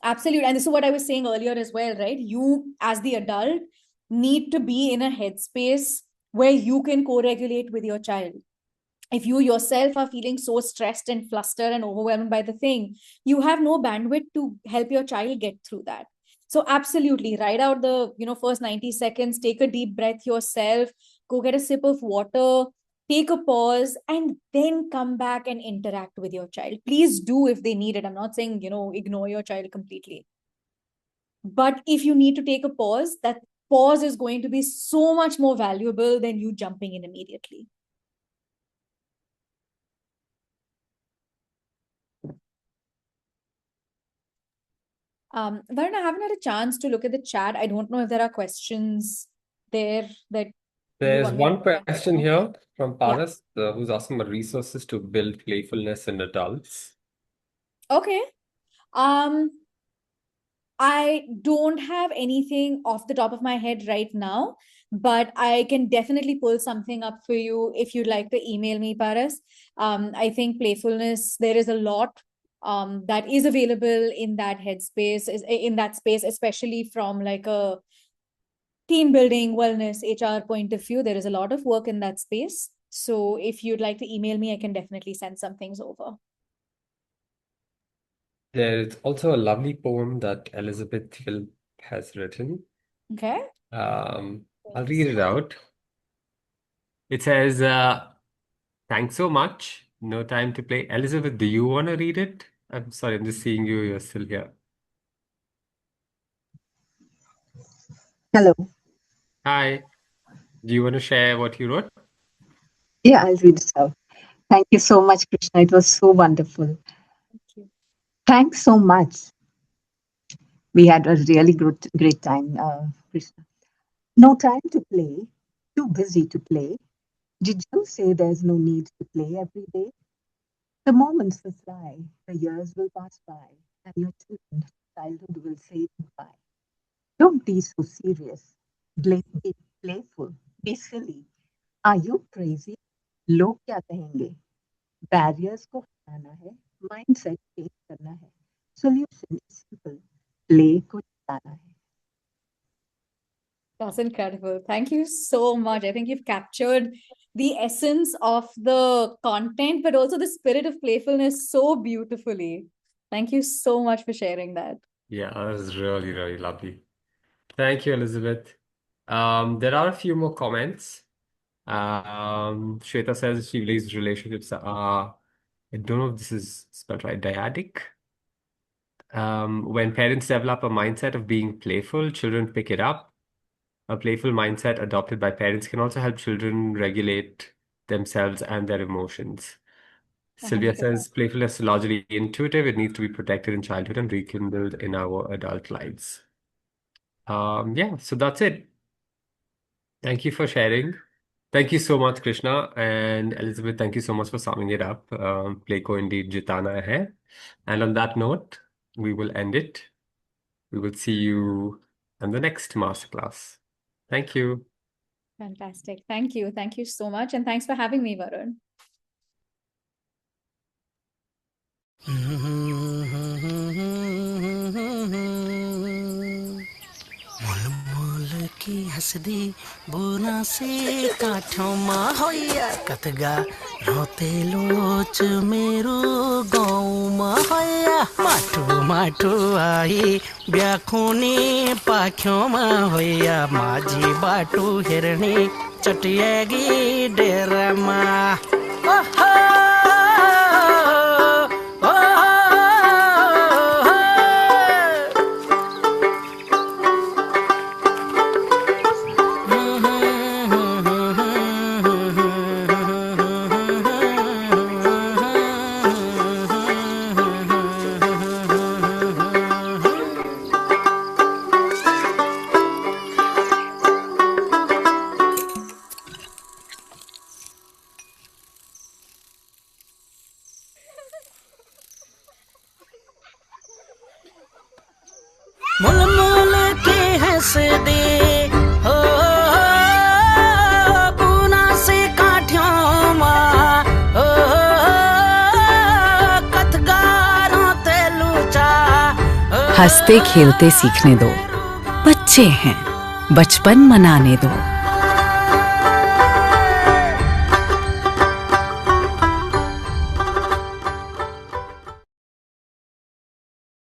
absolutely. And this is what I was saying earlier as well, right? You, as the adult, need to be in a headspace where you can co-regulate with your child. If you yourself are feeling so stressed and flustered and overwhelmed by the thing, you have no bandwidth to help your child get through that. So absolutely, ride out the first 90 seconds, take a deep breath yourself, go get a sip of water, take a pause, and then come back and interact with your child. Please do if they need it. I'm not saying, ignore your child completely. But if you need to take a pause, that pause is going to be so much more valuable than you jumping in immediately. Varun, I haven't had a chance to look at the chat. I don't know if there are questions there that There's want me one to question answer. here from Yeah. Paras, who's asking about resources to build playfulness in adults. Okay. I don't have anything off the top of my head right now, but I can definitely pull something up for you if you'd like to email me, Paras. I think playfulness, there is a lot that is available in that headspace, in that space, especially from like a team building, wellness, HR point of view. There is a lot of work in that space. So if you'd like to email me, I can definitely send some things over. There's also a lovely poem that Elizabeth Hill has written. Okay. I'll read it out. It says, thanks so much. No time to play. Elizabeth, do you want to read it? I'm sorry, I'm just seeing you. You're still here. Hello. Hi. Do you want to share what you wrote? Yeah, I'll read it out. Thank you so much, Krishna. It was so wonderful. Thank you. Thanks so much. We had a really great time, Krishna. No time to play. Too busy to play. Did you say there's no need to play every day? The moments will fly, the years will pass by, and your childhood will say goodbye. Don't be so serious. Be playful. Be silly. Are you crazy? लोग क्या कहेंगे? Barriers को हटाना है, mindset change करना है, solution is simple, play को जिताना है. That's incredible. Thank you so much. I think you've captured the essence of the content, but also the spirit of playfulness so beautifully. Thank you so much for sharing that. Yeah, that was really, really lovely. Thank you, Elizabeth. There are a few more comments. Shweta says she believes relationships are, I don't know if this is spelled right, dyadic. When parents develop a mindset of being playful, children pick it up. A playful mindset adopted by parents can also help children regulate themselves and their emotions. Sylvia 100%. says playfulness is largely intuitive. It needs to be protected in childhood and rekindled in our adult lives. Yeah, so that's it. Thank you for sharing. Thank you so much, Krishna and Elizabeth. Thank you so much for summing it up. Play ko indeed jitana hai. And on that note, we will end it. We will see you in the next masterclass. Thank you. Fantastic. Thank you. Thank you so much. And thanks for having me, Varun. मुल की हसदी बुना से काठों मा होया कतगा रोते लोच मेरो गाँव मा होया माटू माटू आई ब्याखुनी पाख्यों मा होया माझी बाटू हिरणी चटियागी डेरा मा मुल मुल के हंस दे हो पूना से काठियों मा हो कथगारों ते लूचा हंसते खेलते सीखने दो, बच्चे हैं, बचपन मनाने दो.